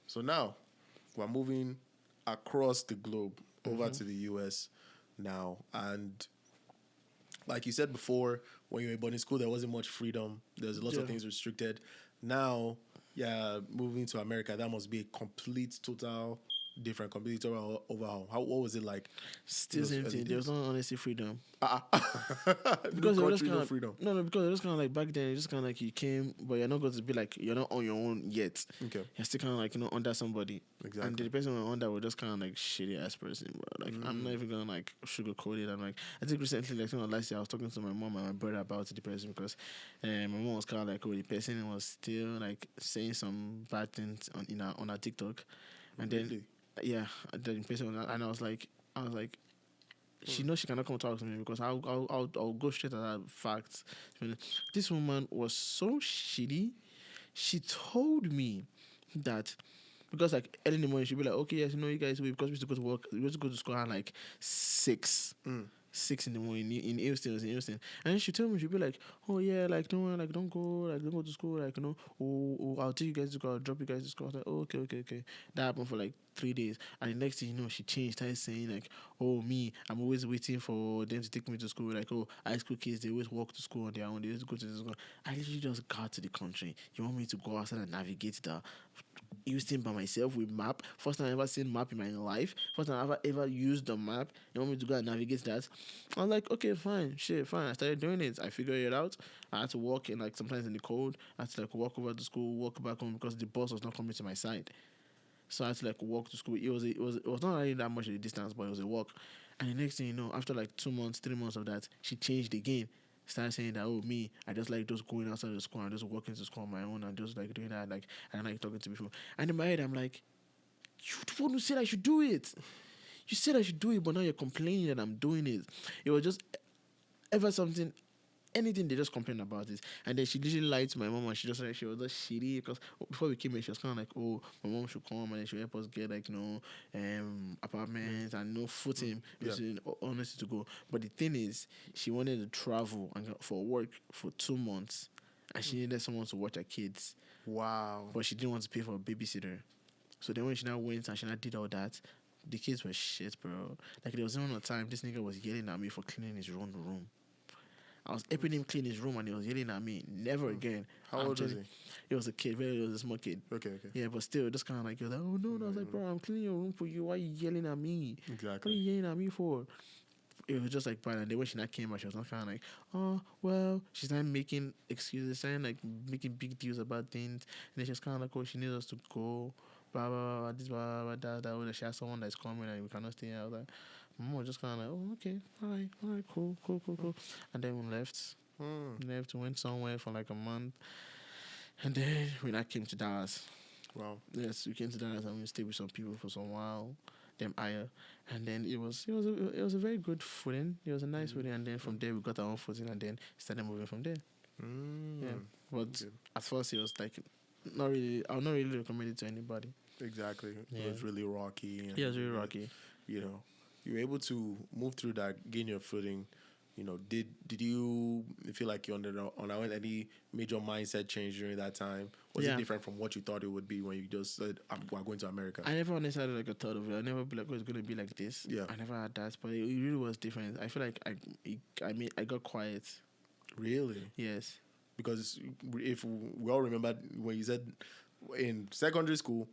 So now we're moving across the globe over to the US now. And like you said before, when you were born in school, there wasn't much freedom. There's lots of things restricted. Now, moving to America, that must be a complete overhaul. What was it like? Still same thing. There was no honestly freedom. Because no country, no freedom. No, because it was kind of like back then. It's just kind of like you came, but you're not going to be like, you're not on your own yet. Okay. You're still kind of like, under somebody. Exactly. And the person we're under was just kind of like shitty ass person, bro. Like I'm not even gonna like sugarcoat it. I'm like, I think recently, like last year, I was talking to my mom and my brother about the person because my mom was kind of like, the person was still like saying some bad things on her TikTok, and then. Yeah, the person, and I was like, she knows she cannot come talk to me because I'll go straight at that fact. This woman was so shitty. She told me that because like early in the morning she'd be like, okay, yes, you guys, because we used to go to work, we used to go to school at like 6. 6 in the morning in Houston, and then she told me, she'd be like, oh yeah, like don't worry, like don't go to school, like I'll take you guys to school, I'll drop you guys to school. I was like, oh, okay. That happened for like 3 days, and the next thing you know, she changed, started saying like, oh me, I'm always waiting for them to take me to school, like, oh, high school kids, they always walk to school on their own, they always go to the school. I literally just got to the country. You want me to go outside and navigate the Houston by myself with map? First time I ever seen map in my life. First time I ever used the map. You want me to go and navigate that? I was like, okay, fine. I started doing it. I figured it out. I had to walk in like sometimes in the cold. I had to like walk over to school, walk back home because the bus was not coming to my side. So I had to like walk to school. It was not really that much of a distance, but it was a walk. And the next thing you know, after like 2 months, 3 months of that, she changed again. Started saying that, oh, me, I just like just going outside the school and just walking to school on my own and just like doing that, like, I don't like talking to people. And in my head, I'm like, you the one who said I should do it. You said I should do it, but now you're complaining that I'm doing it. It was just ever something, anything they just complain about it. And then she literally lied to my mom, and she was just shitty because before we came here, she was kind of like, oh, my mom should come and then she'll help us get like apartments and footing, honestly to go. But the thing is, she wanted to travel and for work for 2 months, and she needed someone to watch her kids. Wow. But she didn't want to pay for a babysitter. So then when she now went and she now did all that, the kids were shit, bro. Like there was one time this nigga was yelling at me for cleaning his own room. I was helping him clean his room and he was yelling at me. Never again. How old was he? He was a kid. He was a small kid. Okay. Yeah, but still, just kind of like, you're like, oh no. I was like, bro, I'm cleaning your room for you. Why are you yelling at me? Exactly. What are you yelling at me for? It was just like bad. And then when she not came out, she was not kind of like, oh, well, she's not making excuses, saying like making big deals about things. And then she's kind of like, oh, she needs us to go. Blah, blah, blah, this, blah, blah, blah, that. She has someone that's coming and we cannot stay out there. Mom was just kind of like, oh, okay, all right, cool. And then we left. Left, went somewhere for like a month. And then we now came to Dallas. Wow. Yes, we came to Dallas and we stayed with some people for some while. Them higher. And then it was a very good footing. It was a nice footing. And then from there we got our own footing and then started moving from there. Yeah. But at first it was like not really, I'll not really recommend it to anybody. Exactly. Yeah. It was really rocky. And it was really rocky. You were able to move through that, gain your footing. Did you feel like you underwent any major mindset change during that time? Was it different from what you thought it would be when you just said, we're going to America? I never honestly had like a thought of it. I never be like, oh, it's going to be like this. Yeah. I never had that, but it really was different. I feel like I got quiet. Really? Yes. because if we all remember when you said in secondary school,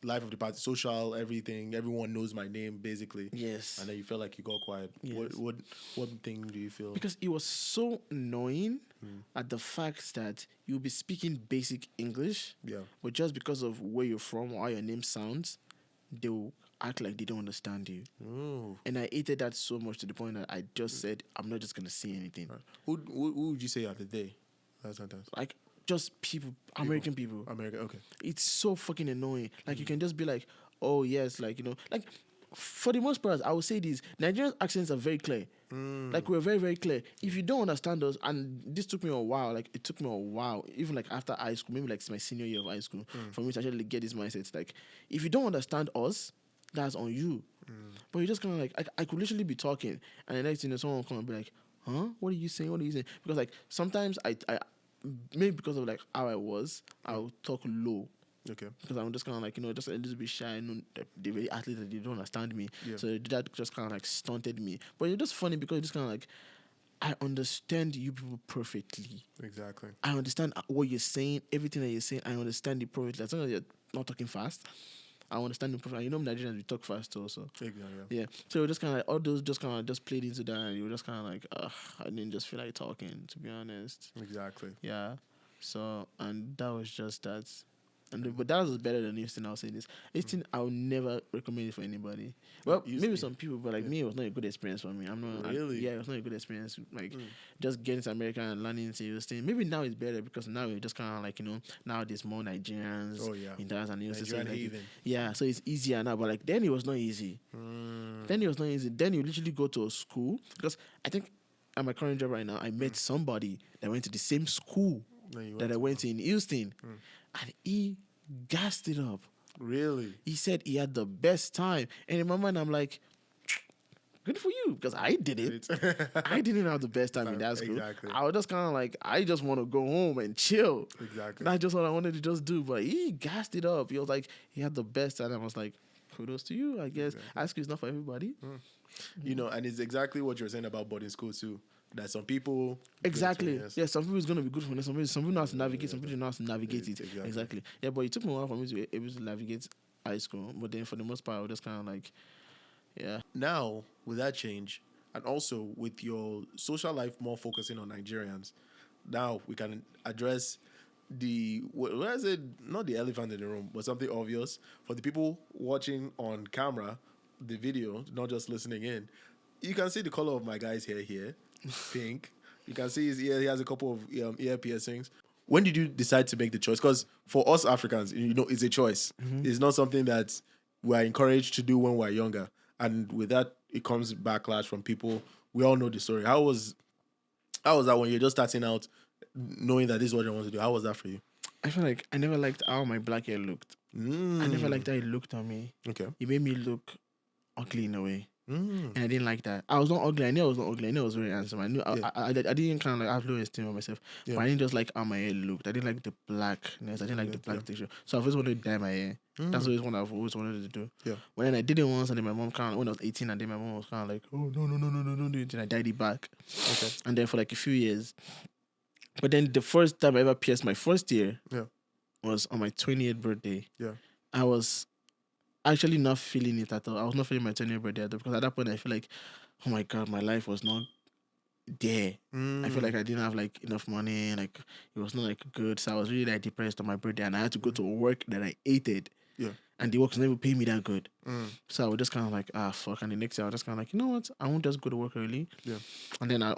life of the party, social, everything, everyone knows my name basically. Yes. And then you felt like you got quiet. Yes. What thing do you feel? Because it was so annoying at the fact that you'll be speaking basic English, Yeah. but just because of where you're from or how your name sounds, they'll act like they don't understand you. Oh. And I hated that so much to the point that I just said, I'm not just going to say anything. Right. Who would you say at the day? That sentence. Like, just people, American people. America. Okay. It's so fucking annoying. Like, you can just be like, oh, yes, like, like, for the most part, I would say these Nigerian accents are very clear. Like, we're very, very clear. If you don't understand us, and this took me a while, like, it took me a while, even like after high school, maybe like my senior year of high school, for me to actually get this mindset. It's like, if you don't understand us, that's on you. But you just kind of like, I could literally be talking, and the next thing, someone will come and be like, huh? What are you saying? What are you saying? Because, like, sometimes I maybe because of, like, how I was, I'll talk low. Okay. Because I'm just kind of like, just a little bit shy. I know that they very athletes that they don't understand me. Yeah. So that just kind of like stunted me. But it's just funny because it's just kind of like, I understand you people perfectly. Exactly. I understand what you're saying, everything that you're saying. I understand it perfectly. As long as you're not talking fast, I understand it perfectly. You know, Nigerians, we talk fast also. Exactly. Yeah. So just kind of like, all those just kind of just played into that. And you were just kind of like, I didn't just feel like talking, to be honest. Exactly. Yeah. So, and that was just that. But that was better than Houston. I'll say this. Houston, I would never recommend it for anybody. Well, maybe some people, but like me, it was not a good experience for me. I'm not really. Yeah, it was not a good experience. Like just getting to America and learning into Houston. Maybe now it's better because now it's just kind of like now there's more Nigerians. Oh yeah. In Dallas and Houston. Nigerian So like, haven. yeah, so it's easier now. But like then it was not easy. Then it was not easy. Then you literally go to a school because I think at my current job right now, I met somebody that went to the same school that I went to in Houston, and he gassed it up. Really? He said he had the best time. And in my mind, I'm like, good for you, because I did it. I didn't have the best time in that school. Exactly. I was just kind of like, I just want to go home and chill. Exactly. That's just what I wanted to just do. But he gassed it up. He was like, he had the best time. I was like, kudos to you, I guess. High school is not for everybody. And it's exactly what you're saying about boarding school too. That some people exactly. Yeah, some people it's gonna be good for them. Some people know how to navigate. Some people don't know how to navigate it. Exactly. Yeah, but it took me a while for me to be able to navigate high school. But then for the most part, I was just kind of like, yeah. Now with that change, and also with your social life more focusing on Nigerians, now we can address where is it? Not the elephant in the room, but something obvious for the people watching on camera, the video, not just listening in. You can see the color of my guy's hair here. Pink. You can see his ear. He has a couple of ear piercings. When did you decide to make the choice? Because for us Africans, it's a choice. It's not something that we're encouraged to do when we're younger. And with that, it comes backlash from people. We all know the story. How was that when you're just starting out, knowing that this is what you want to do? How was that for you? I feel like I never liked how my black hair looked. I never liked how it looked on me. Okay. It made me look ugly in a way. And I didn't like that. I was not ugly. I knew I was not ugly. I knew I was very handsome. I knew I didn't kind of like have low esteem of myself. Yeah. But I didn't just like how my hair looked. I didn't like the blackness. I didn't like the black texture. So I've always wanted to dye my hair. That's always what I've always wanted to do. Yeah. When I did it once, and then my mom when I was 18, and then my mom was kind of like, oh no, do it. And I dyed it back. Okay. And then for like a few years. But then the first time I ever pierced my first year was on my 20th birthday. Yeah. I was actually not feeling it at all. I was not feeling my 20th birthday at all because at that point I feel like, oh my God, my life was not there. I feel like I didn't have like enough money, like it was not like good. So I was really like depressed on my birthday and I had to go to work that I hated. Yeah. And the work was never paying me that good. So I was just kind of like, fuck. And the next year I was just kind of like, you know what? I won't just go to work early. Yeah. And then I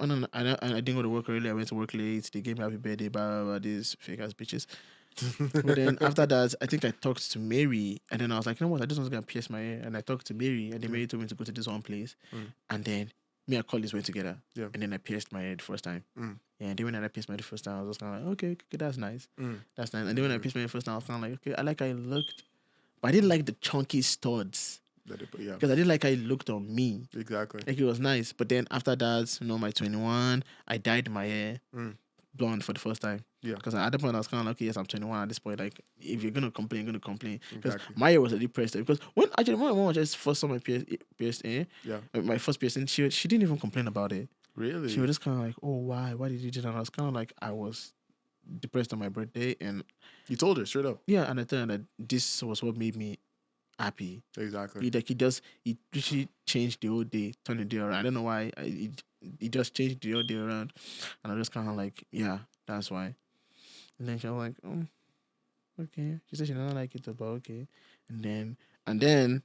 didn't go to work early. I went to work late. They gave me happy birthday, blah, blah, blah, these fake ass bitches. But then after that, I think I talked to Mary, and then I was like, you know what? I just was gonna pierce my hair, and I talked to Mary, and then Mary told me to go to this one place, and then me and Collis went together, and then I pierced my hair the first time. Yeah, and then when I pierced my hair the first time, I was just kind of like, okay, that's nice, that's nice. And then when I pierced my hair the first time, I was kind of like, okay, I like how it looked, but I didn't like the chunky studs. Because I didn't like how it looked on me. Exactly. Like it was nice, but then after that, my 21, I dyed my hair blonde for the first time. Yeah. Because at that point I was kind of like, okay, yes, I'm 21 at this point. Like, if you're gonna complain, you're gonna complain. Because my hair was already pressed. Because when my mom just first saw my pierced hair, my first piercing, she didn't even complain about it. Really? She was just kind of like, oh, why? Why did you do that? And I was kind of like, I was depressed on my birthday, and You told her straight up. yeah, and I told her that this was what made me happy. Exactly. He literally changed the whole day, turned the day around. I don't know why. He just changed the whole day around, and I was just kind of like, yeah, that's why. And then she was like, oh, okay. She said she didn't like it, but okay. And then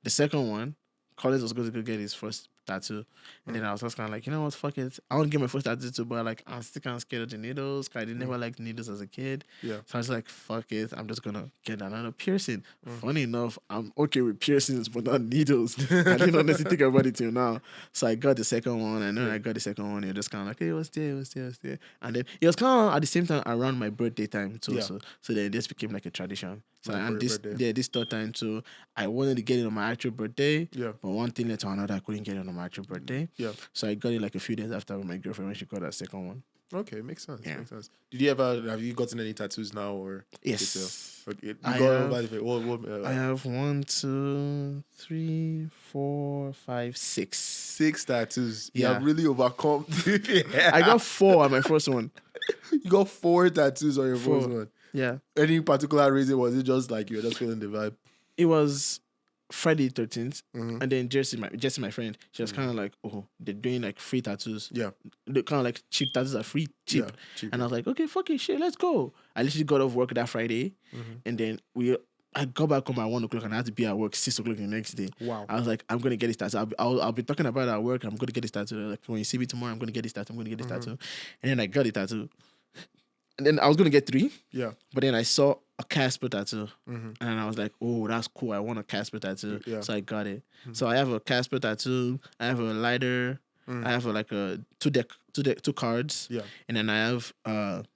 the second one, Collins was going to go get his first tattoo. And then I was just kind of like, you know what, fuck it. I want to get my first tattoo too, but like, I'm still kind of scared of the needles. 'Cause I didn't never liked needles as a kid. Yeah. So I was like, fuck it. I'm just going to get another piercing. Funny enough, I'm okay with piercings, but not needles. I didn't honestly think about it till now. So I got the second one. And then I got the second one. It was just kind of like, hey, what's there? And then it was kind of at the same time around my birthday time too. Yeah. So then this became like a tradition. So Like and for your this birthday. this third time too, I wanted to get it on my actual birthday. Yeah. But one thing led to another, I couldn't get it on my actual birthday. Yeah. So I got it like a few days after with my girlfriend when she got her second one. Okay, makes sense. Yeah. Makes sense. Have you gotten any tattoos now or? Yes. Okay. You I got have- what, I have 1, 2, 3, 4, 5, 6. 6 tattoos. You Yeah. have really overcome. I got 4 on my first one. You got 4 tattoos on your 4. first one. Yeah. Any particular reason? Was it just like you were just feeling the vibe? It was Friday 13th. Mhm. And then Jessie, my friend, she was kind of like, oh, they're doing like free tattoos. Yeah. The kind of like cheap tattoos are free, cheap. Yeah, cheap. And I was like, okay, fuck it, shit, let's go. I literally got off work that Friday. And then I got back home at 1 o'clock and I had to be at work 6 o'clock the next day. Wow. I was like, I'm gonna get this tattoo. I'll be talking about it at work. I'm gonna get this tattoo. Like when you see me tomorrow, I'm gonna get this tattoo. I'm gonna get this tattoo. And then I got the tattoo. And then I was gonna get 3, Yeah. but then I saw a Casper tattoo, and I was like, oh, that's cool. I want a Casper tattoo. Yeah. So I got it. So I have a Casper tattoo. I have a lighter. I have like a 2 cards. Yeah. And then I have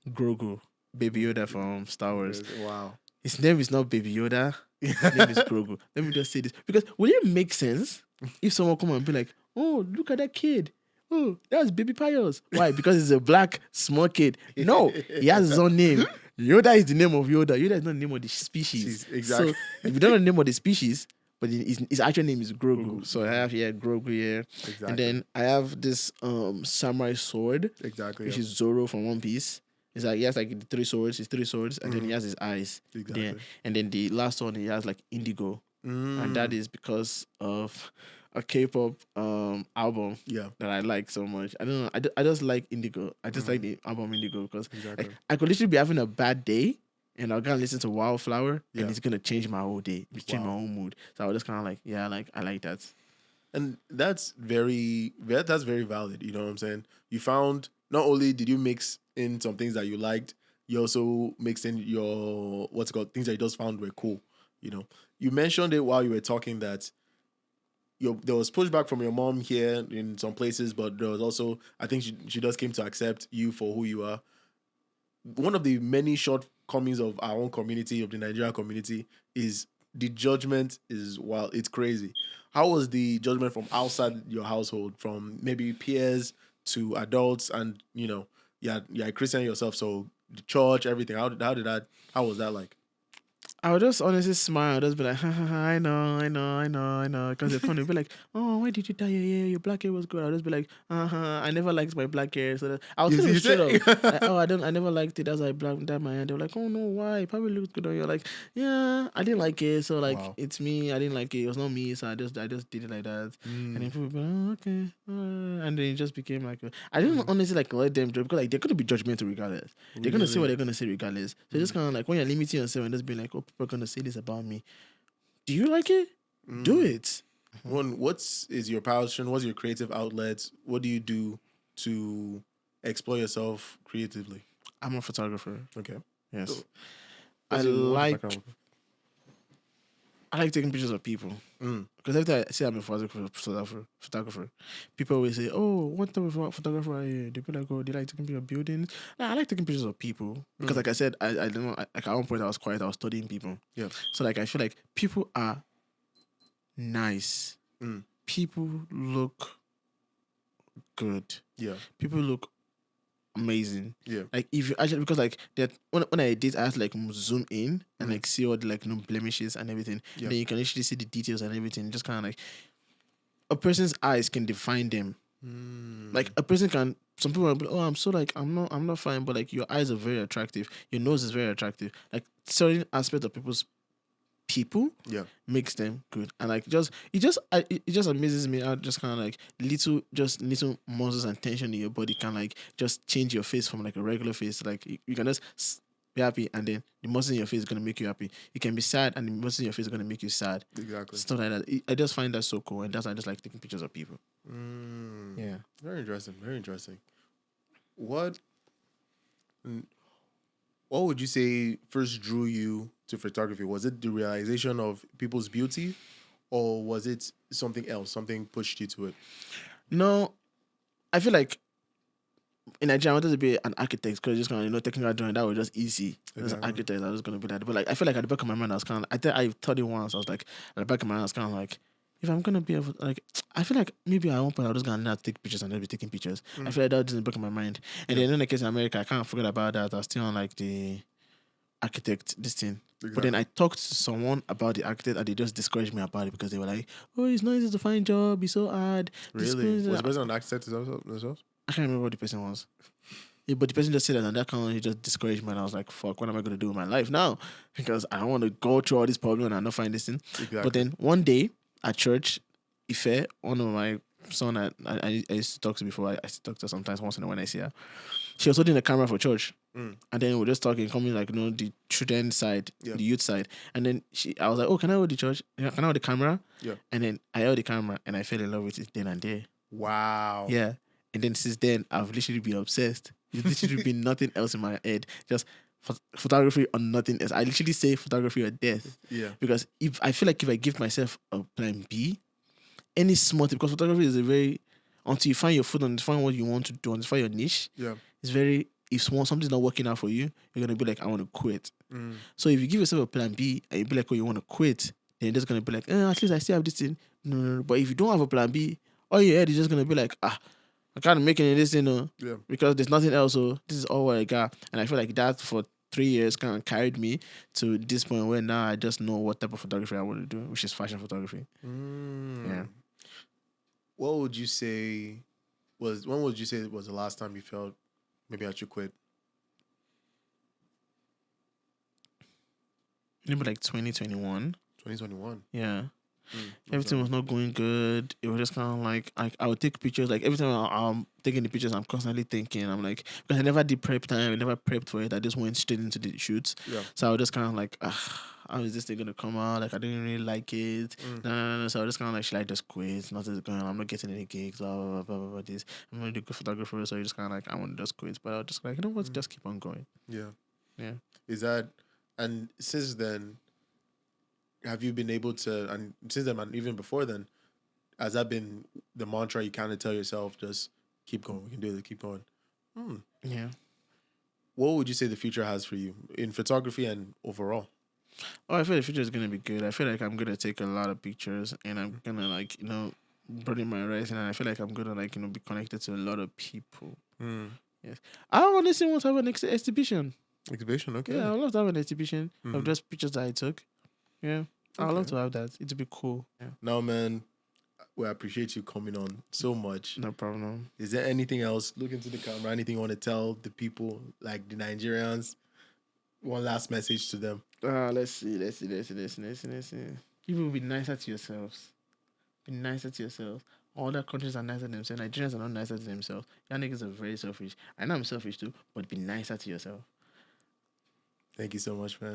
Grogu, Baby Yoda from Star Wars. Wow. His name is not Baby Yoda. His name is Grogu. Let me just say this. Because would it make sense if someone come and be like, oh, look at that kid. Oh, that's Baby Pius. Why? Because he's a black, small kid. No, he has his own name. Yoda is the name of Yoda. Yoda is not the name of the species. Exactly. So if you don't know the name of the species, but his actual name is Grogu. So I have here Grogu here. Exactly. And then I have this samurai sword, Exactly. which Yeah. is Zoro from One Piece. It's like he has like the 3 swords, and then he has his eyes. Exactly. There. And then the last one he has like indigo. And that is because of a K-pop album Yeah. that I like so much. I don't know. I just like Indigo. I just like the album Indigo because Exactly. like, I could literally be having a bad day and I'll go and listen to Wildflower Yeah. and it's gonna change my whole day. It's change my Wow. whole mood. So I was just kind of like, yeah, I like that. And that's very valid. You know what I'm saying? You found, not only did you mix in some things that you liked, you also mixed in your things that you just found were cool. You know, you mentioned it while you were talking that there was pushback from your mom here in some places, but there was also, I think she just came to accept you for who you are. One of the many shortcomings of our own community, of the Nigerian community, is the judgment is wild. It's crazy. How was the judgment from outside your household, from maybe peers to adults, and you're a Christian yourself, so the church, everything. How was that like? I would just honestly smile. I'd just be like, ha, ha, ha, I know. Because they're going to be like, oh, why did you dye your hair? Your black hair was good. I'll just be like, I never liked my black hair. So I'll tell them straight up. Like, oh, I never liked it. That's why I dyed my hair. They were like, oh, no, why? It probably looks good on you. Like, yeah, I didn't like it. So, like, Wow. it's me. I didn't like it. It was not me. So I just did it like that. And then people would be like, oh, okay. And then it just became like, I didn't honestly like let them judge because like they're going to be judgmental regardless. They're going to say what they're going to say regardless. So just kind of like when you're limiting yourself and just being like, oh, people are going to say this about me. Do you like it? Do it. One, is your passion? What's your creative outlet? What do you do to explore yourself creatively? I'm a photographer. Okay. Yes. So, I what's your like background? taking pictures of people. Because every time I say I'm a photographer, people always say, oh, what type of photographer are you? They be like, oh, they like taking pictures of buildings. Nah, I like taking pictures of people. Because like I said, I don't know, like at one point I was quiet, I was studying people. Yeah. So like I feel like people are nice. People look good. Yeah. People look amazing. Yeah. Like if you actually, because like that when I did, I had to like zoom in and like see all the like blemishes and everything. Yeah. Then you can actually see the details and everything. Just kind of like a person's eyes can define them. Like a person can some people are like, oh, I'm not fine, but like your eyes are very attractive, your nose is very attractive. Like certain aspects of people Yeah. makes them good, and like it just amazes me how just kind of like little muscles and tension in your body can like just change your face from like a regular face. Like you can just be happy, and then the muscles in your face is gonna make you happy. You can be sad, and the muscles in your face is gonna make you sad. Exactly. Stuff like that. I just find that so cool, and that's why I just like taking pictures of people. Yeah. Very interesting. Very interesting. What mm, what would you say first drew you to photography? Was it the realization of people's beauty, or was it something else? Something pushed you to it? No, I feel like in Nigeria, I wanted to be an architect because just kind of technical drawing that was just easy. As an architect, I was gonna be that. But like, I feel like at the back of my mind, I was kind of. I thought it once. I was like, at the back of my mind, I was kind of like, if I'm gonna be like, I feel like maybe at one point I was just gonna learn to take pictures and just be taking pictures. I feel like that was in the back of my mind. And then in the case in America, I can't forget about that. I was still on like the architect this thing. But then I talked to someone about the architect and they just discouraged me about it because they were like, "Oh, it's not easy to find job. It's so hard." Really? Was the person an architect themselves? I can't remember what the person was. Yeah, but the person just said that, and that kind of just discouraged me. And I was like, "Fuck, what am I going to do with my life now?" Because I don't want to go through all this problem and not find this thing. Exactly. But then one day at church, Ife, one of my son I used to talk to before, I used to talk to her sometimes once in a while when I see her. She was holding the camera for church. And then we're just talking, coming like, the children side, the youth side. And then I was like, "Oh, can I hold the church? Can I hold the camera?" Yeah. And then I held the camera and I fell in love with it then and there. Wow. Yeah. And then since then, I've literally been obsessed. It's literally been nothing else in my head. Just photography or nothing else. I literally say photography or death. Yeah. Because if I feel like if I give myself a plan B, any small thing, because photography is a very, until you find your foot and find what you want to do, and find your niche, it's very, if something's not working out for you, you're going to be like, I want to quit. So if you give yourself a plan B and you be like, oh, you want to quit, then you're just going to be like, at least I still have this thing. No. But if you don't have a plan B, all your head is just going to be like, I can't make it in this, because there's nothing else. So this is all what I got. And I feel like that for 3 years kind of carried me to this point where now I just know what type of photography I want to do, which is fashion photography. Yeah. What would you say when would you say was the last time you felt maybe I should quit? Maybe like 2021. 2021. Yeah. Everything was not going good. It was just kind of like I would take pictures. Like every time I'm taking the pictures, I'm constantly thinking. I'm like, because I never did prep time. I never prepped for it. I just went straight into the shoots. Yeah. So I was just kind of like, how is this thing gonna come out? Like I didn't really like it. No. So I was just kind of like, should I just quit? Nothing's going on. I'm not getting any gigs. Blah blah blah. This. I'm gonna do good photographer. So you just kind of like, I want to just quit. But I was just like, you know what? Just keep on going. Yeah. Yeah. Is that, and since then, have you been able to, and since then, and even before then, has that been the mantra you kind of tell yourself, just keep going, we can do it, keep going? Yeah. What would you say the future has for you in photography and overall? Oh, I feel the future is going to be good. I feel like I'm going to take a lot of pictures and I'm going to like, broaden my horizon, and I feel like I'm going to like, be connected to a lot of people. Yes. I honestly want to have an exhibition. Exhibition, okay. Yeah, I would love to have an exhibition of just pictures that I took. Yeah. I would love to have that. It'd be cool. Yeah. Now, man, we appreciate you coming on so much. No problem. Is there anything else? Look into the camera. Anything you want to tell the people, like the Nigerians? One last message to them. Let's see. People, be nicer to yourselves. Be nicer to yourselves. Other countries are nicer to themselves. Nigerians are not nicer to themselves. Y'all niggas are very selfish. I know I'm selfish too, but be nicer to yourself. Thank you so much, man.